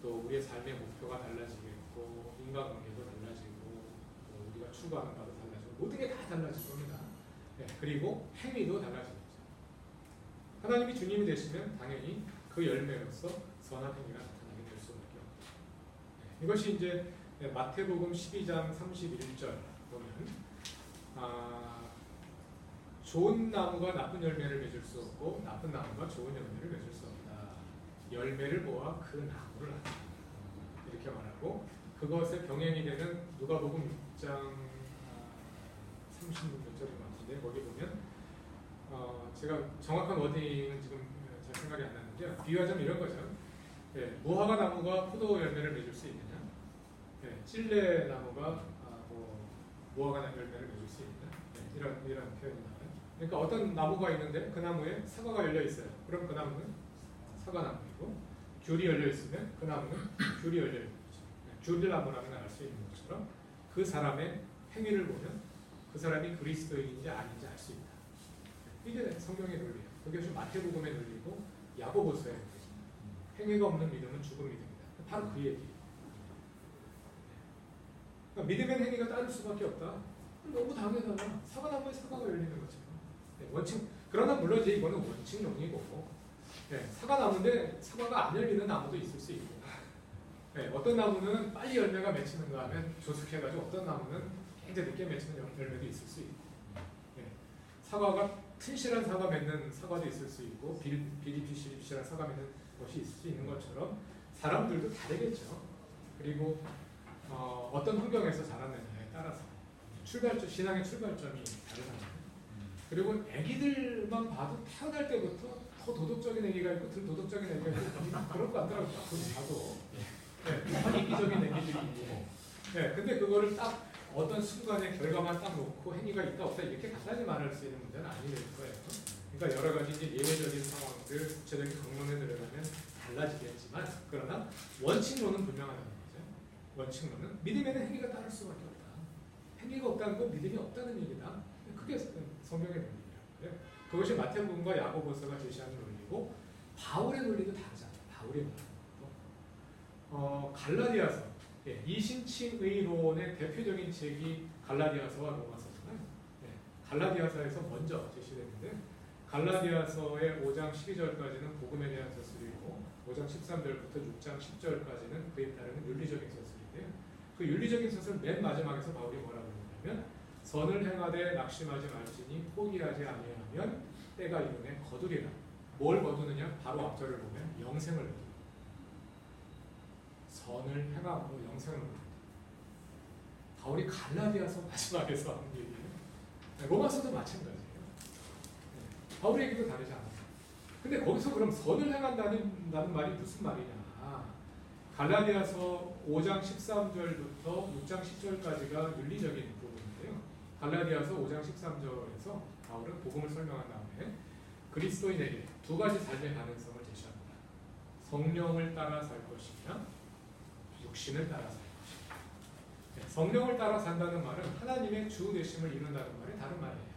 또 우리의 삶의 목표가 달라지겠고, 인간관계도 달라지고, 또 우리가 추구하는 바도 달라지고, 모든 게 다 달라질 겁니다. 그리고 행위도 달라지겠죠. 하나님이 주님이 되시면 당연히 그 열매로서 선한 행위가 나타나게 될 수밖에 없죠. 이것이 이제 마태복음 12장 31절 보면 좋은 나무가 나쁜 열매를 맺을 수 없고 나쁜 나무가 좋은 열매를 맺을 수 없다. 열매를 보아 그 나무를 안다. 이렇게 말하고 그것에 병행이 되는 누가복음 6장 30몇 절인 것 같은데 거기 보면 제가 정확한 워딩은 지금 잘 생각이 안 나는데요. 비유하자면 이런 거죠. 무화과 나무가 포도 열매를 맺을 수 있느냐? 찔레 나무가 무화과 열매를 맺을 수 있느냐? 이런 표현이 나와요. 그러니까 어떤 나무가 있는데 그 나무에 사과가 열려 있어요. 그럼 그 나무는 사과나무이고 귤이 열려 있으면 그 나무는 귤이 열려 있는 거죠. 귤나무라면 알 수 있는 것처럼 그 사람의 행위를 보면 그 사람이 그리스도인인지 아닌지 알 수 있다. 이게 성경의 논리예요. 그것이 마태복음의 논리고 야고보서의 논리입니다. 행위가 없는 믿음은 죽은 믿음이다. 바로 그 얘기예요. 그러니까 믿음의 행위가 따를 수밖에 없다. 너무 당연하다. 사과나무에 사과가 열리는 것처럼. 원칙. 그러나 물론 이제 이거는 원칙론이고, 사과나무인데 사과가 안 열리는 나무도 있을 수 있고, 어떤 나무는 빨리 열매가 맺히는가 하면 조숙해가지고 어떤 나무는 굉장히 늦게 맺히는 열매도 있을 수 있고, 사과가 튼실한 사과 맺는 사과도 있을 수 있고, 비리비실한 사과 맺는 것이 있을 수 있는 것처럼 사람들도 다르겠죠. 그리고 어떤 환경에서 자랐느냐에 따라서 신앙의 출발점이 다르잖아요. 그리고 애기들만 봐도 태어날 때부터 더 도덕적인 애기가 있고 덜 도덕적인 애기가 있고 그런 거 같더라고요. 봐도 더 이기적인 애기들이 있고, 근데 그거를 딱 어떤 순간에 결과만 딱 놓고 행위가 있다 없다 이렇게 간단히 말할 수 있는 문제는 아닐 거예요. 그러니까 여러 가지 이제 예외적인 상황들 구체적인 강론에 들어가면 달라지겠지만, 그러나 원칙론은 분명하다는 거죠. 원칙론은 믿음에는 행위가 따를 수밖에 없다. 행위가 없다는 건 믿음이 없다는 얘기다. 그게 성경의 논리라고요. 그것이 마태복음과 야고보서가 제시하는 논리고, 바울의 논리도 다르잖아요. 바울의 논리도. 갈라디아서, 이신칭의론의 대표적인 책이 갈라디아서와 로마서잖아요. 갈라디아서에서 먼저 제시됐는데, 갈라디아서의 5장 12절까지는 복음에 대한 서술이고, 5장 13절부터 6장 10절까지는 그에 따르는 윤리적인 서술인데요. 그 윤리적인 것을 맨 마지막에서 바울이 뭐라고 그러냐면 선을 행하되 낙심하지 말지니 포기하지 아니하면 때가 이르매 거두리라. 뭘 거두느냐? 바로 앞절을 보면 영생을 거두리라. 선을 행함으로 영생을 거두리라. 바울이 갈라디아서 마지막에서 하는 얘기예요. 로마서도 마찬가지예요. 바울의 얘기도 다르지 않아요. 근데 거기서 그럼 선을 행한다는 말이 무슨 말이냐? 갈라디아서 5장 13절부터 6장 10절까지가 윤리적인 부분인데요. 갈라디아서 5장 13절에서 바울은 복음을 설명한 다음에 그리스도인에게 두 가지 삶의 가능성을 제시합니다. 성령을 따라 살 것이냐, 육신을 따라 살 것이냐. 성령을 따라 산다는 말은 하나님의 주 되심을 이룬다는 말이 다른 말이에요.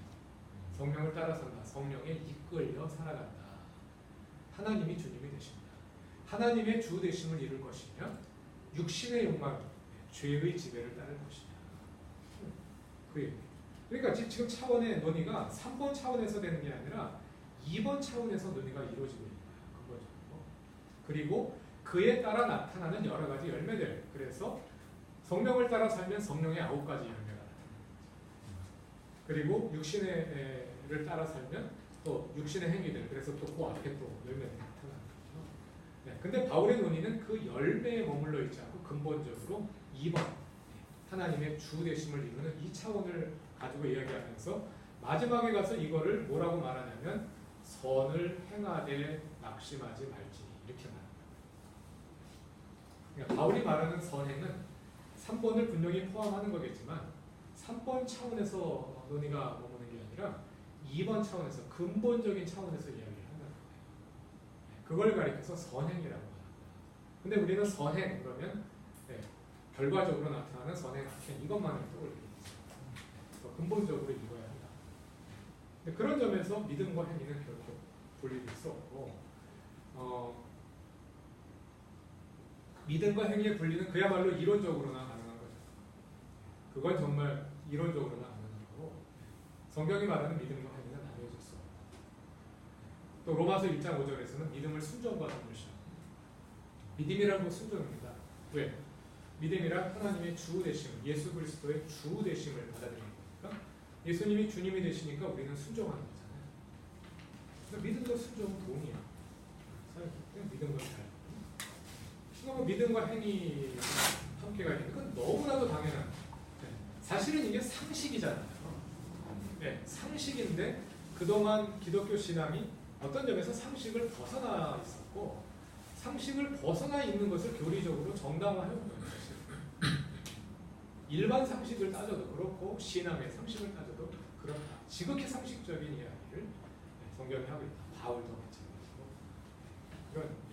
성령을 따라 산다. 성령에 이끌려 살아간다. 하나님이 주님이 되십니다. 하나님의 주 되심을 이룰 것이냐, 육신의 욕망, 죄의 지배를 따를 것이냐. 그 얘기. 그러니까 지금 차원의 논의가 3번 차원에서 되는 게 아니라 2번 차원에서 논의가 이루어지고 있는 거예요. 근본적으로. 그리고 그에 따라 나타나는 여러 가지 열매들. 그래서 성령을 따라 살면 성령의 9가지 열매가 나타납니다. 그리고 육신을 따라 살면 또 육신의 행위들. 그래서 또 그 앞에 또 열매들이 나타나는 거죠. 네, 근데 바울의 논의는 그 열매에 머물러 있지 않고 근본적으로 2번 하나님의 주 되심을 이루는 이 차원을 가지고 이야기하면서 마지막에 가서 이거를 뭐라고 말하냐면 선을 행하되 낙심하지 말지니 이렇게 말합니다. 그러니까 바울이 말하는 선행은 3번을 분명히 포함하는 거겠지만 3번 차원에서 논의가 머무는 게 아니라 2번 차원에서 근본적인 차원에서 이야기를 한다는 거예요. 그걸 가리켜서 선행이라고 합니다. 근데 우리는 선행 그러면 결과적으로 나타나는 선행 악행 이것만을 떠올리게 되죠. 근본적으로 이거야 한다. 근데 그런 점에서 믿음과 행위는 결코 분리될 수 없고 믿음과 행위의 분리는 그야말로 이론적으로나 가능한 거죠. 그건 정말 이론적으로나 가능한 거고 성경이 말하는 믿음과 행위는 나뉘어질 수 없다. 또 로마서 1장 5절에서는 믿음을 순종과 동일시합니다. 믿음이란 건 순종입니다. 왜? 믿음이란 하나님의 주 되심, 예수 그리스도의 주 되심을 받아들이는 거니까 예수님이 주님이 되시니까 우리는 순종하는 거잖아요. 그러니까 믿음과 순종은 동이야. 믿음과 잘. 그러면 믿음과 행위 함께가 있는 건 너무나도 당연한. 사실은 이게 상식이잖아요. 네, 상식인데 그동안 기독교 신앙이 어떤 점에서 상식을 벗어나 있었고 상식을 벗어나 있는 것을 교리적으로 정당화해온 거예요. 일반 상식을 따져도 그렇고 신앙의 상식을 따져도 그렇다. 지극히 상식적인 이야기를 성경이 하고 있다. 바울도 마찬가지고 그런 이야기입니다.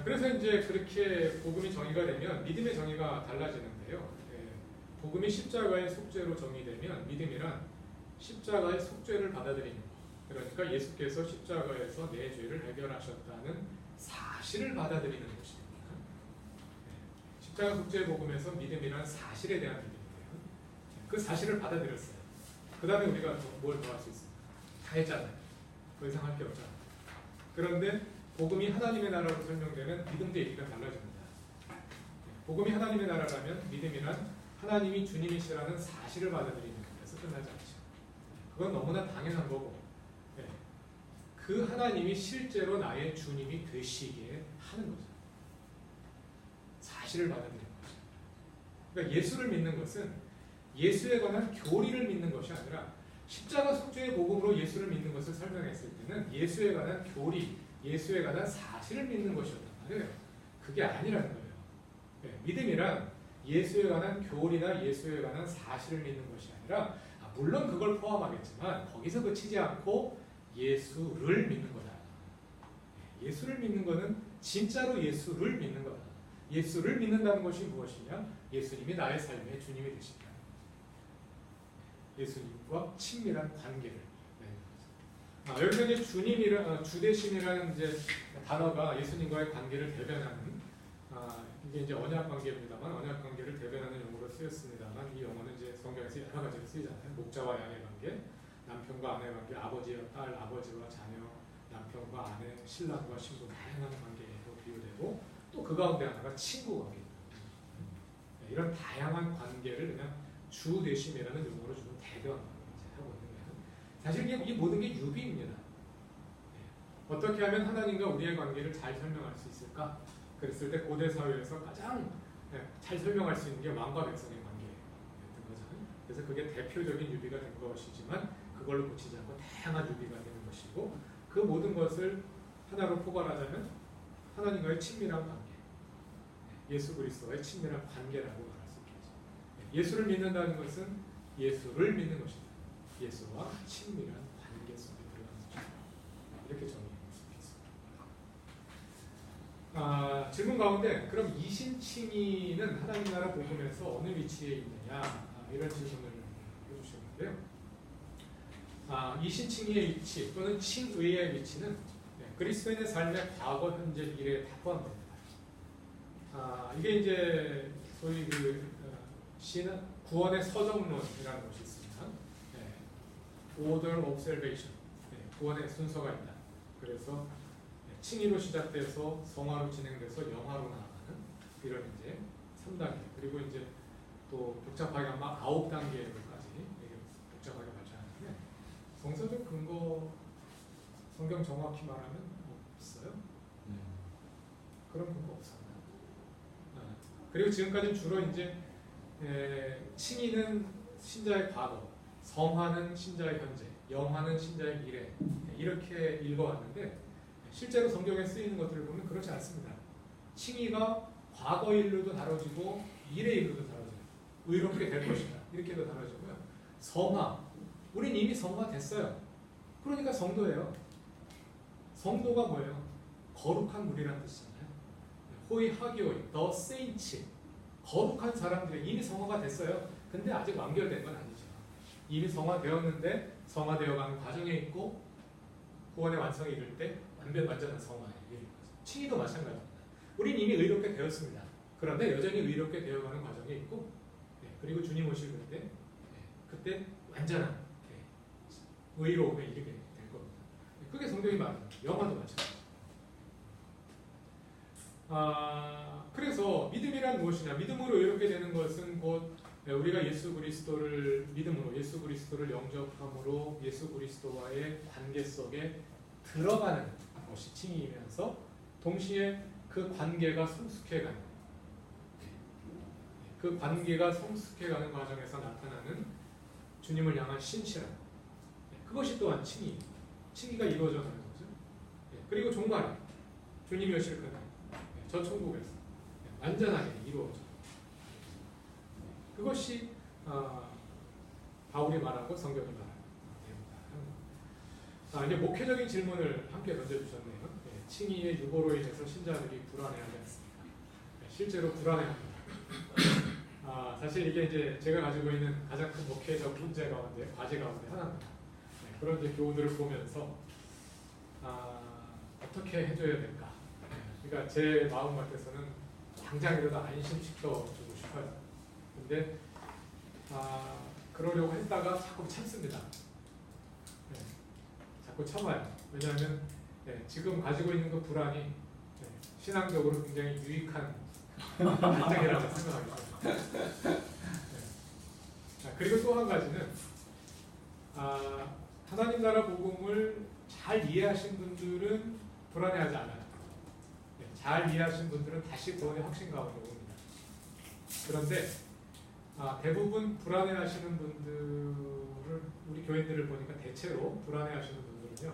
그래서 이제 그렇게 복음이 정의가 되면 믿음의 정의가 달라지는데요. 복음이 십자가의 속죄로 정의되면 믿음이란 십자가의 속죄를 받아들이는 것. 그러니까 예수께서 십자가에서 내 죄를 해결하셨다는 사실을 받아들이는 것입니다. 십자가 속죄 복음에서 믿음이란 사실에 대한 믿음이에요. 그 사실을 받아들였어요. 그 다음에 우리가 뭘 더 할 수 있습니까? 다 했잖아요. 더 이상 할 게 없잖아요. 그런데 복음이 하나님의 나라로 설명되면 믿음도 얘기가 달라집니다. 복음이 하나님의 나라라면 믿음이란 하나님이 주님이시라는 사실을 받아들이는 것에서 끝나지 않죠. 그건 너무나 당연한 거고 그 하나님이 실제로 나의 주님이 되시게 하는 거죠. 사실을 받아들이는 거죠. 그러니까 예수를 믿는 것은 예수에 관한 교리를 믿는 것이 아니라 십자가 속죄의 복음으로 예수를 믿는 것을 설명했을 때는 예수에 관한 교리, 예수에 관한 사실을 믿는 것이었단 말이에요. 그게 아니라는 거예요. 믿음이란 예수에 관한 교리나 예수에 관한 사실을 믿는 것이 아니라 물론 그걸 포함하겠지만 거기서 그치지 않고 예수를 믿는 거다. 예수를 믿는 것은 진짜로 예수를 믿는 거다. 예수를 믿는다는 것이 무엇이냐? 예수님이 나의 삶의 주님이 되신다. 예수님과 친밀한 관계를 여기서 이제 주님이란 주대심이라는 이제 단어가 예수님과의 관계를 대변하는 이게 이제 언약 관계입니다만 언약 관계를 대변하는 용어로 쓰였습니다만 이 용어는 이제 성경에서 여러 가지로 쓰이잖아요. 목자와 양의 관계, 남편과 아내의 관계, 아버지와 딸, 아버지와 자녀, 남편과 아내, 신랑과 신부 다양한 관계로 그 가운데 하나가 친구 관계. 이런 다양한 관계를 그냥 주내심이라는 용어로 주는 대변하고 있는 거예요. 사실 이 모든 게 유비입니다. 어떻게 하면 하나님과 우리의 관계를 잘 설명할 수 있을까? 그랬을 때 고대 사회에서 가장 잘 설명할 수 있는 게 왕과 백성의 관계였던 거잖아요. 그래서 그게 대표적인 유비가 된 것이지만 그걸로 그치지 않고 다양한 유비가 되는 것이고 그 모든 것을 하나로 포괄하자면 하나님과의 친밀한 관계, 예수 그리스도와의 친밀한 관계라고 말할 수 있겠죠. 예수를 믿는다는 것은 예수를 믿는 것이다. 예수와 친밀한 관계 속에 들어가는 것이다. 이렇게 정의할 수 있습니다. 질문 가운데 그럼 이신칭의는 하나님 나라 복음에서 어느 위치에 있느냐 이런 질문을 해주셨는데요. 이신칭의의 위치 또는 칭의의 위치는 그리스도인의 삶의 과거, 현재, 미래에 다 포함됩니다. 이게 이제 소위 구원의 서정론이라는 것이 있습니다. Order of Salvation, 구원의 순서가 있다. 그래서 칭의로 시작돼서 성화로 진행돼서 영화로 나아가는 이런 이제 3단계 그리고 이제 또 복잡하게 아마 9단계로까지 복잡하게 발전하는데 성서적 근거 성경 정확히 말하면 없어요. 그런 근거 없습니다. 그리고 지금까지 주로 이제 칭의는 신자의 과거, 성화는 신자의 현재, 영화는 신자의 미래 이렇게 읽어왔는데 실제로 성경에 쓰이는 것들을 보면 그렇지 않습니다. 칭의가 과거 일로도 다뤄지고 미래 일로도 다뤄져요. 의롭게 될 것이다 이렇게도 다뤄지고요. 성화, 우린 이미 성화됐어요. 그러니까 성도예요. 성도가 뭐예요? 거룩한 무리란 뜻이잖아요. 호이 하기오이, 더 세인츠, 거룩한 사람들이 이미 성화가 됐어요. 근데 아직 완결된 건 아니죠. 이미 성화되었는데 성화되어가는 과정에 있고 구원의 완성에 이를 때 완전한 성화에 이르는 거죠. 칭의도 마찬가지입니다. 우린 이미 의롭게 되었습니다. 그런데 여전히 의롭게 되어가는 과정에 있고 그리고 주님 오실 때 그때 완전한 의로움에 이르게 될 겁니다. 그게 성경이 말합니다. 영화도 마찬가지입니다. 그래서 믿음이란 무엇이냐? 믿음으로 의롭게 되는 것은 곧 우리가 예수 그리스도를 믿음으로 예수 그리스도를 영접함으로 예수 그리스도와의 관계 속에 들어가는 것이 칭의이면서 동시에 그 관계가 성숙해가는 과정에서 나타나는 주님을 향한 신실함 그것이 또한 칭의가 이루어져 가는 거죠. 그리고 종말 주님이 오실 그날 저 천국에서 완전하게 이루어져 그것이 바울이 말하고 성경이 말하는 내용이다. 이제 목회적인 질문을 함께 던져주셨네요. 칭의의 유보로 인해서 신자들이 불안해하지 않습니까? 실제로 불안해합니다. 사실 이게 이제 제가 가지고 있는 가장 큰 목회적 문제 가운데 과제 가운데 하나입니다. 그런 이제 교우들을 보면서 어떻게 해줘야 될까? 그러니까 제 마음 같아서는 당장이라도 안심시켜주고 싶어요. 근데 그러려고 했다가 자꾸 참습니다. 자꾸 참아요. 왜냐하면 지금 가지고 있는 그 불안이 신앙적으로 굉장히 유익한 반증이라고 생각합니다. 그리고 또 한 가지는 하나님 나라 복음을 잘 이해하신 분들은 불안해하지 않아요. 잘 이해하신 분들은 다시 구원의 확신 가운데 옵니다. 그런데 대부분 불안해하시는 분들을 우리 교인들을 보니까 대체로 불안해하시는 분들은요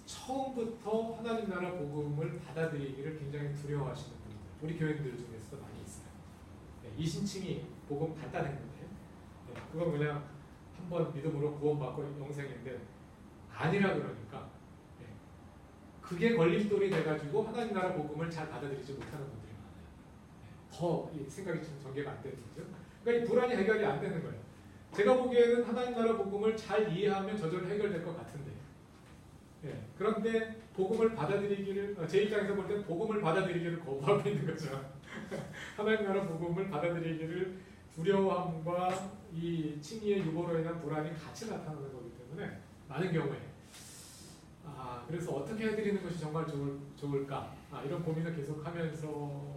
처음부터 하나님 나라 복음을 받아들이기를 굉장히 두려워하시는 분들 우리 교인들 중에서도 많이 있어요. 이신칭이 복음 받아냈는데 그건 그냥 한번 믿음으로 구원받고 영생인데 아니라 그러니까 그게 걸림돌이 돼가지고 하나님 나라 복음을 잘 받아들이지 못하는 분들이 많아요. 더 생각이 좀 전개가 안 되는 거죠. 그러니까 이 불안이 해결이 안 되는 거예요. 제가 보기에는 하나님 나라 복음을 잘 이해하면 저절로 해결될 것 같은데 그런데 복음을 받아들이기를 제 입장에서 볼 때 복음을 받아들이기를 거부하고 있는 거죠. 하나님 나라 복음을 받아들이기를 두려워함과 이 칭의의 유보로 인한 불안이 같이 나타나는 거기 때문에 많은 경우에 그래서 어떻게 해드리는 것이 정말 좋을까? 이런 고민을 계속하면서도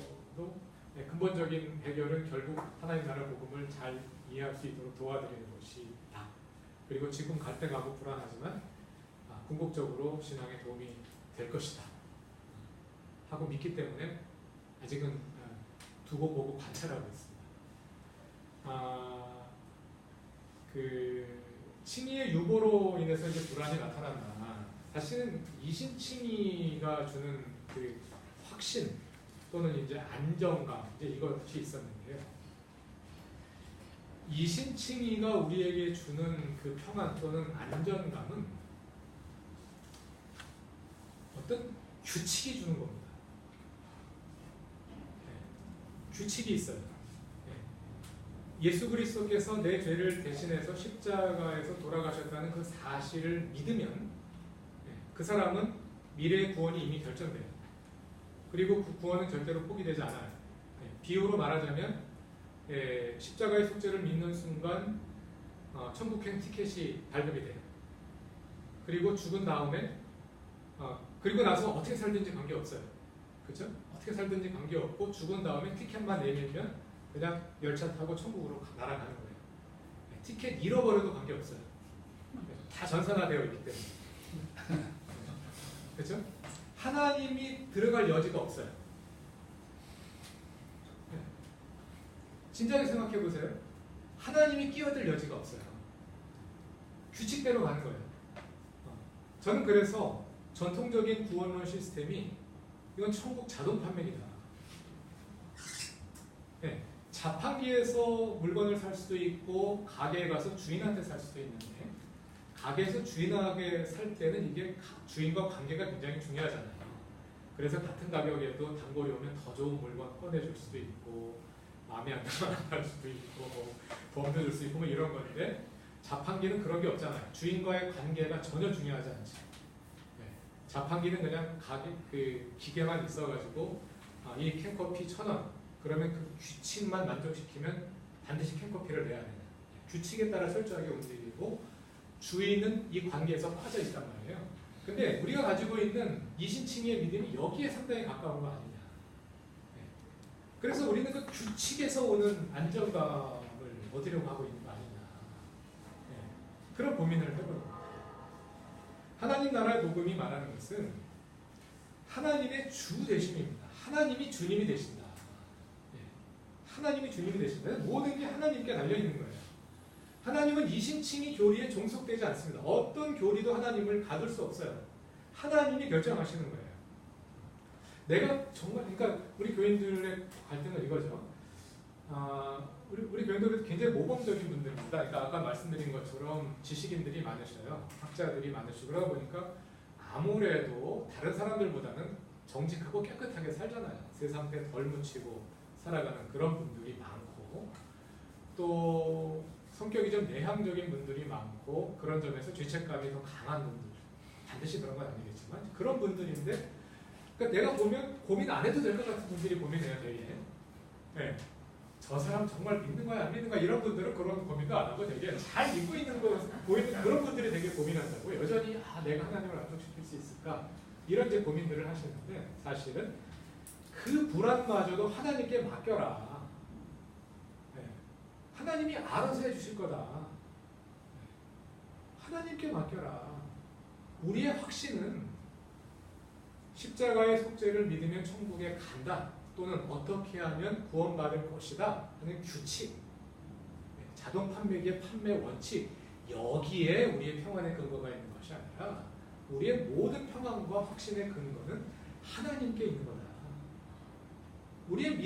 근본적인 해결은 결국 하나님 나라 복음을 잘 이해할 수 있도록 도와드리는 것이다. 그리고 지금 갈등하고 불안하지만 궁극적으로 신앙에 도움이 될 것이다 하고 믿기 때문에 아직은 두고 보고 관찰하고 있습니다. 그 칭의의 유보로 인해서 이제 불안이 나타난다. 사실은 이신칭의가 주는 그 확신 또는 이제 안정감 이것이 있었는데요. 이신칭의가 우리에게 주는 그 평안 또는 안정감은 어떤 규칙이 주는 겁니다. 규칙이 있어요. 예수 그리스도께서 내 죄를 대신해서 십자가에서 돌아가셨다는 그 사실을 믿으면 그 사람은 미래의 구원이 이미 결정돼요. 그리고 그 구원은 절대로 포기되지 않아요. 비유로 말하자면 십자가의 속죄를 믿는 순간 천국행 티켓이 발급이 돼요. 그리고 죽은 다음에 그리고 나서 어떻게 살든지 관계없어요. 그렇죠? 어떻게 살든지 관계없고 죽은 다음에 티켓만 내밀면 그냥 열차 타고 천국으로 날아가는 거예요. 티켓 잃어버려도 관계없어요. 다 전산화되어 있기 때문에. 그렇죠? 하나님이 들어갈 여지가 없어요. 진작에 생각해 보세요. 하나님이 끼어들 여지가 없어요. 규칙대로 가는 거예요. 저는 그래서 전통적인 구원론 시스템이 이건 천국 자동 판매기다. 자판기에서 물건을 살 수도 있고 가게에 가서 주인한테 살 수도 있는데 가게에서 주인하게 살 때는 이게 주인과 관계가 굉장히 중요하잖아요. 그래서 같은 가격에도 단골이 오면 더 좋은 물건 꺼내줄 수도 있고 마음에 안 들면 안 할 수도 있고 도움도 줄 수 있고 뭐 이런 건데 자판기는 그런 게 없잖아요. 주인과의 관계가 전혀 중요하지 않죠. 자판기는 그냥 그 기계만 있어가지고 이 캔커피 1,000원 그러면 그 규칙만 만족시키면 반드시 캔커피를 내야 되는 규칙에 따라 철저하게 움직이고 주인은 이 관계에서 빠져 있단 말이에요. 근데 우리가 가지고 있는 이신칭의의 믿음이 여기에 상당히 가까운 거 아니냐. 그래서 우리는 그 규칙에서 오는 안정감을 얻으려고 하고 있는 거 아니냐. 그런 고민을 해보는 하나님 나라의 복음이 말하는 것은 하나님의 주 되심입니다. 하나님이 주님이 되신다. 하나님이 주님이 되신다. 모든 게 하나님께 달려있는 거예요. 하나님은 이신칭의 교리에 종속되지 않습니다. 어떤 교리도 하나님을 가둘 수 없어요. 하나님이 결정하시는 거예요. 내가 정말 그러니까 우리 교인들의 갈등은 이거죠. 우리 교인들은 굉장히 모범적인 분들입니다. 그러니까 아까 말씀드린 것처럼 지식인들이 많으셔요. 학자들이 많으시고 그러다 보니까 아무래도 다른 사람들보다는 정직하고 깨끗하게 살잖아요. 세상에 덜 묻히고 살아가는 그런 분들이 많고 또 성격이 좀 내향적인 분들이 많고 그런 점에서 죄책감이 더 강한 분들 반드시 그런 건 아니겠지만 그런 분들인데 그러니까 내가 보면 고민 안 해도 될 것 같은 분들이 고민해요. 되게 저 사람 정말 믿는 거야 안 믿는 거야 이런 분들은 그런 고민도 안 하고 되게 잘 믿고 있는 거 보이는 그런 분들이 되게 고민한다고 여전히 내가 하나님을 만족시킬 수 있을까 이런 이제 고민들을 하시는데 사실은 그 불안마저도 하나님께 맡겨라. 하나님이 알아서 해주실 거다. 하나님께 맡겨라. 우리의 확신은 십자가의 속죄를 믿으면 천국에 간다. 또는 어떻게 하면 구원받을 것이다 하는 규칙, 자동 판매기의 판매 원칙 여기에 우리의 평안의 근거가 있는 것이 아니라 우리의 모든 평안과 확신의 근거는 하나님께 있는 거다. 우리의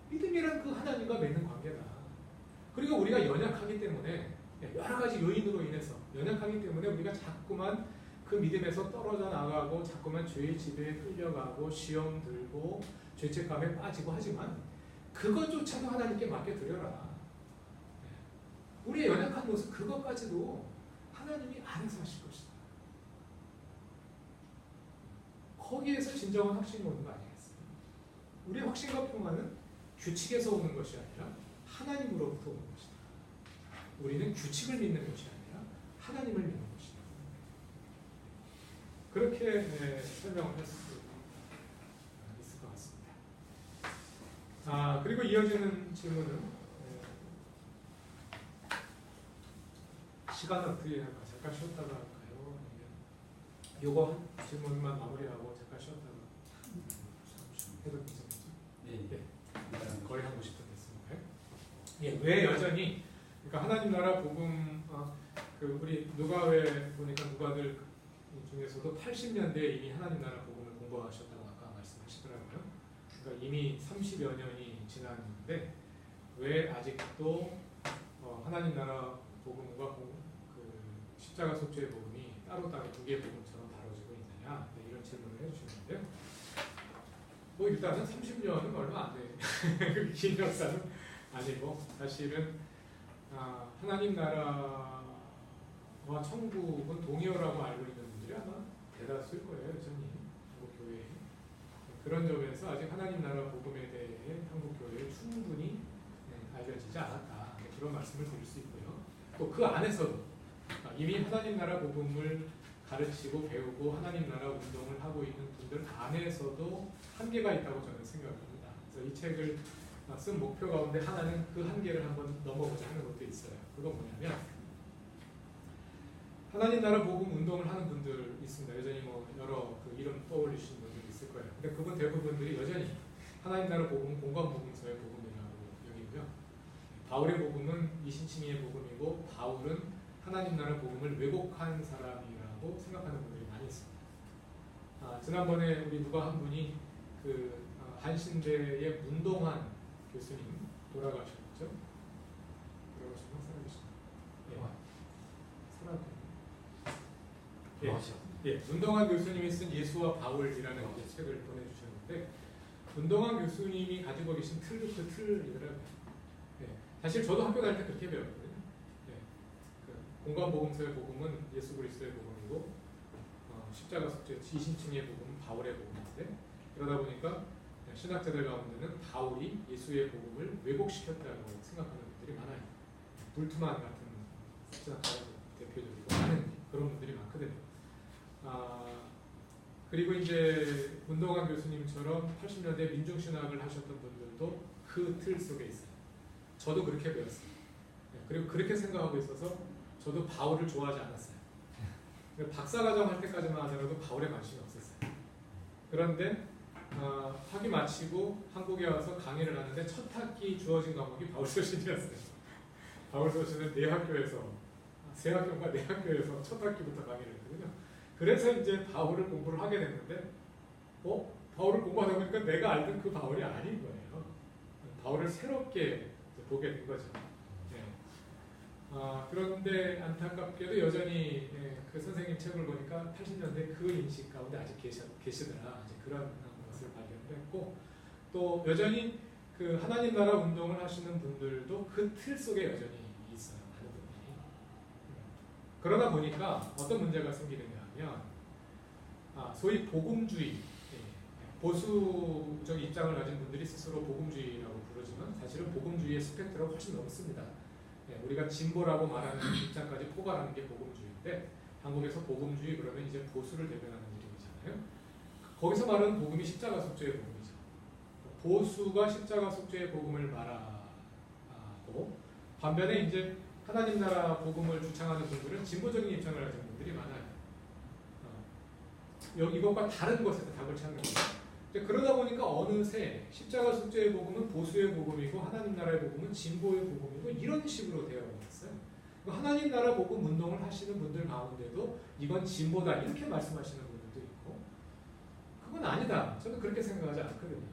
믿음이란 그 하나님과 맺는 관계다. 그리고 우리가 연약하기 때문에 여러 가지 요인으로 인해서 연약하기 때문에 우리가 자꾸만 그 믿음에서 떨어져 나가고 자꾸만 죄의 지배에 끌려가고 시험 들고 죄책감에 빠지고 하지만 그것조차도 하나님께 맡겨드려라. 우리의 연약한 모습 그것까지도 하나님이 알아서 하실 것이다. 거기에서 진정한 확신이 오는 거 아니겠어요? 우리의 확신과 평안은 규칙에서 오는 것이 아니라 하나님으로부터 오는 것이다. 우리는 규칙을 믿는 것이 아니라 하나님을 믿는 것이다. 그렇게 설명을 했습니다. 그리고 이어지는 질문은 시간을 어떻게 할까? 잠깐 쉬었다가 할까요? 아니면 요거 한 질문만 마무리하고 잠깐 쉬었다가 해도 괜찮겠죠? 네. 거의 한 50분 됐습니다. 예, 왜 여전히 그러니까 하나님 나라 복음 그 우리 누가에 보니까 누가들 중에서도 80년대에 이미 하나님 나라 복음을 공부하셨다고 아까 말씀하시더라고요. 그러니까 이미 30여 년이 지났는데 왜 아직도 하나님 나라 복음과 그 십자가 속죄의 복음이 따로따로 두 개의 복음처럼 다뤄지고 있느냐, 네, 이런 질문을 해주시는데요. 뭐 일단은 30년은 얼마 안 돼. 긴 역사는 아니고 사실은 하나님 나라와 천국은 동의어라고 알고 있는 분들이 아마 대다수일 거예요. 여전히 한국 교회에. 그런 점에서 아직 하나님 나라 복음에 대해 한국 교회에 충분히 알려지지 않았다. 그런 말씀을 드릴 수 있고요. 또 그 안에서도 이미 하나님 나라 복음을 가르치고 배우고 하나님 나라 운동을 하고 있는 분들 안에서도 한계가 있다고 저는 생각합니다. 그래서 이 책을 쓴 목표 가운데 하나는 그 한계를 한번 넘어보자 하는 것도 있어요. 그건 뭐냐면 하나님 나라 복음 운동을 하는 분들 있습니다. 여전히 뭐 여러 그 이름 떠올리시는 분들 있을 거예요. 근데 그분 대부분들이 여전히 하나님 나라 복음은 공관 복음서의 복음이라고 여기고요. 바울의 복음은 이신칭의의 복음이고 바울은 하나님 나라 복음을 왜곡한 사람이라고 생각하는 분들이 많이 있습니다. 지난번에 우리 누가 한 분이 그 한신대의 문동환 교수님 돌아가셨죠? 돌아가셨나? 살아계셨나? 예, 문동환 교수님이 쓴 예수와 바울이라는 책을 보내주셨는데 문동환 교수님이 가지고 계신 틀도 그 틀이더라고요. 예, 사실 저도 학교 다닐 때 그렇게 배웠거든요. 예, 그 공관복음서의 복음은 예수 그리스도의 복음이고 십자가 속죄 이신칭의 복음은 바울의 복음인데 그러다 보니까 신학자들 가운데는 바울이 예수의 복음을 왜곡시켰다고 생각하는 분들이 많아요. 불트만 같은 신학자가 대표적이고 많은 그런 분들이 많거든요. 그리고 이제 문동환 교수님처럼 80년대 민중신학을 하셨던 분들도 그 틀 속에 있어요. 저도 그렇게 배웠어요. 그리고 그렇게 생각하고 있어서 저도 바울을 좋아하지 않았어요. 박사과정 할 때까지만 하더라도 바울에 관심이 없었어요. 그런데 학위 마치고 한국에 와서 강의를 하는데 첫 학기 주어진 과목이 바울서신이었어요. 바울서신은 네 학교에서 세 학교인가 네 학교에서 첫 학기부터 강의를 했거든요. 그래서 이제 바울을 공부를 하게 됐는데 바울을 공부하다 보니까 내가 알던 그 바울이 아닌 거예요. 바울을 새롭게 보게 된 거죠. 네. 그런데 안타깝게도 여전히 그 선생님 책을 보니까 80년대 그 인식 가운데 아직 계시더라. 이제 그런 것을 발견했고 또 여전히 그 하나님 나라 운동을 하시는 분들도 그 틀 속에 여전히 있어요. 많은 분들이. 그러다 보니까 어떤 문제가 생기느냐 하면 소위 복음주의, 보수적 입장을 가진 분들이 스스로 복음주의라고 부르지만 사실은 복음주의의 스펙트럼이 훨씬 넘습니다. 우리가 진보라고 말하는 입장까지 포괄하는 게 복음주의인데 한국에서 복음주의 그러면 이제 보수를 대변하는 이름이잖아요. 거기서 말하는 복음이 십자가 속죄의 복음이죠. 보수가 십자가 속죄의 복음을 말하고 반면에 이제 하나님 나라 복음을 주창하는 분들은 진보적인 입장을 가진 분들이 많아요. 이것과 다른 것에서 답을 찾는 거예요. 그러다 보니까 어느새 십자가 속죄의 복음은 보수의 복음이고 하나님 나라의 복음은 진보의 복음이고 이런 식으로 되어 있어요. 하나님 나라 복음 운동을 하시는 분들 가운데도 이건 진보다 이렇게 말씀하시는 분들도 있고 그건 아니다. 저는 그렇게 생각하지 않거든요.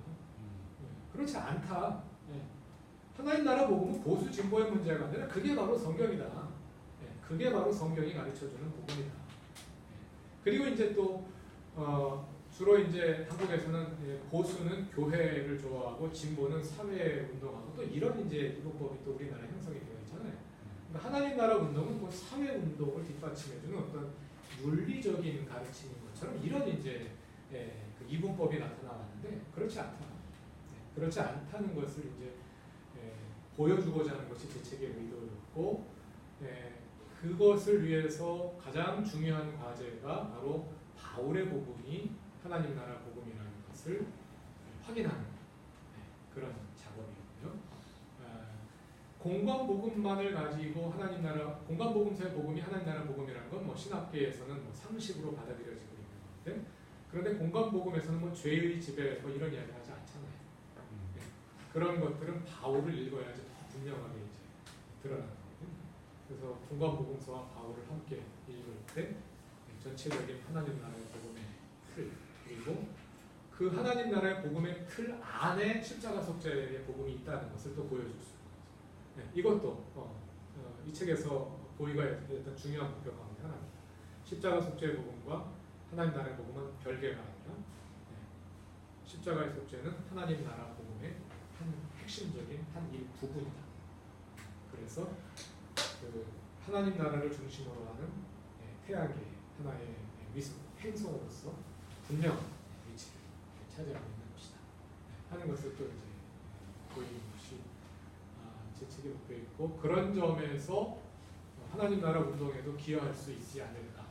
그렇지 않다. 하나님 나라 복음은 보수 진보의 문제가 아니라 그게 바로 성경이다. 그게 바로 성경이 가르쳐주는 복음이다. 그리고 이제 또 주로 이제 한국에서는 보수는 교회를 좋아하고 진보는 사회 운동하고 또 이런 이제 이분법이 또 우리나라에 형성이 되어 있잖아요. 그러니까 하나님 나라 운동은 그 사회 운동을 뒷받침해주는 어떤 윤리적인 가르침인 것처럼 이런 이제 그 이분법이 나타나왔는데 그렇지 않다. 그렇지 않다는 것을 이제 보여주고자 하는 것이 제 책의 의도였고 그것을 위해서 가장 중요한 과제가 바로 바울의 복음이 하나님 나라 복음이라는 것을 확인하는 그런 작업. 공관복음만을 가지고 하나님 나라, 공관복음서의 복음이 하나님 나라 복음이라는 건 뭐 신학계에서는 뭐 상식으로 받아들여지고 있는데, 그런데 공관복음에서는 뭐 죄의 지배 뭐 이런 이야기 하지 않잖아요. 네. 그런 것들은 바울을 읽어야지 더 분명하게 이제 드러나는 거거든요. 그래서 공관복음서와 바울을 함께 읽을 때 전체적인 하나님 나라의 복음의 틀, 그리고 그 하나님 나라의 복음의 틀 안에 십자가 속죄의 복음이 있다는 것을 또 보여줄 수 있는 거죠. 네, 이것도 이 책에서 보이가 됐던 중요한 목표 가운데 하나입니다. 십자가 속죄의 복음과 하나님 나라의 복음은 별개가 아니라 십자가의 속죄는 하나님 나라 복음의 한 핵심적인 한 일부분이다. 그래서 그 하나님 나라를 중심으로 하는 태양의 하나의 행성으로서 분명한 위치를 차지하고 있는 것이다 하는 것을 또 이제 보이는 것이 제 책에 목표 있고, 그런 점에서 하나님 나라 운동에도 기여할 수 있지 않을까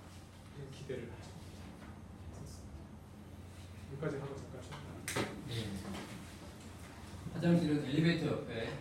하는 기대를 가지고 있었습니다. 여기까지 하고 잠깐 쉬었다. 화장실은 엘리베이터 옆에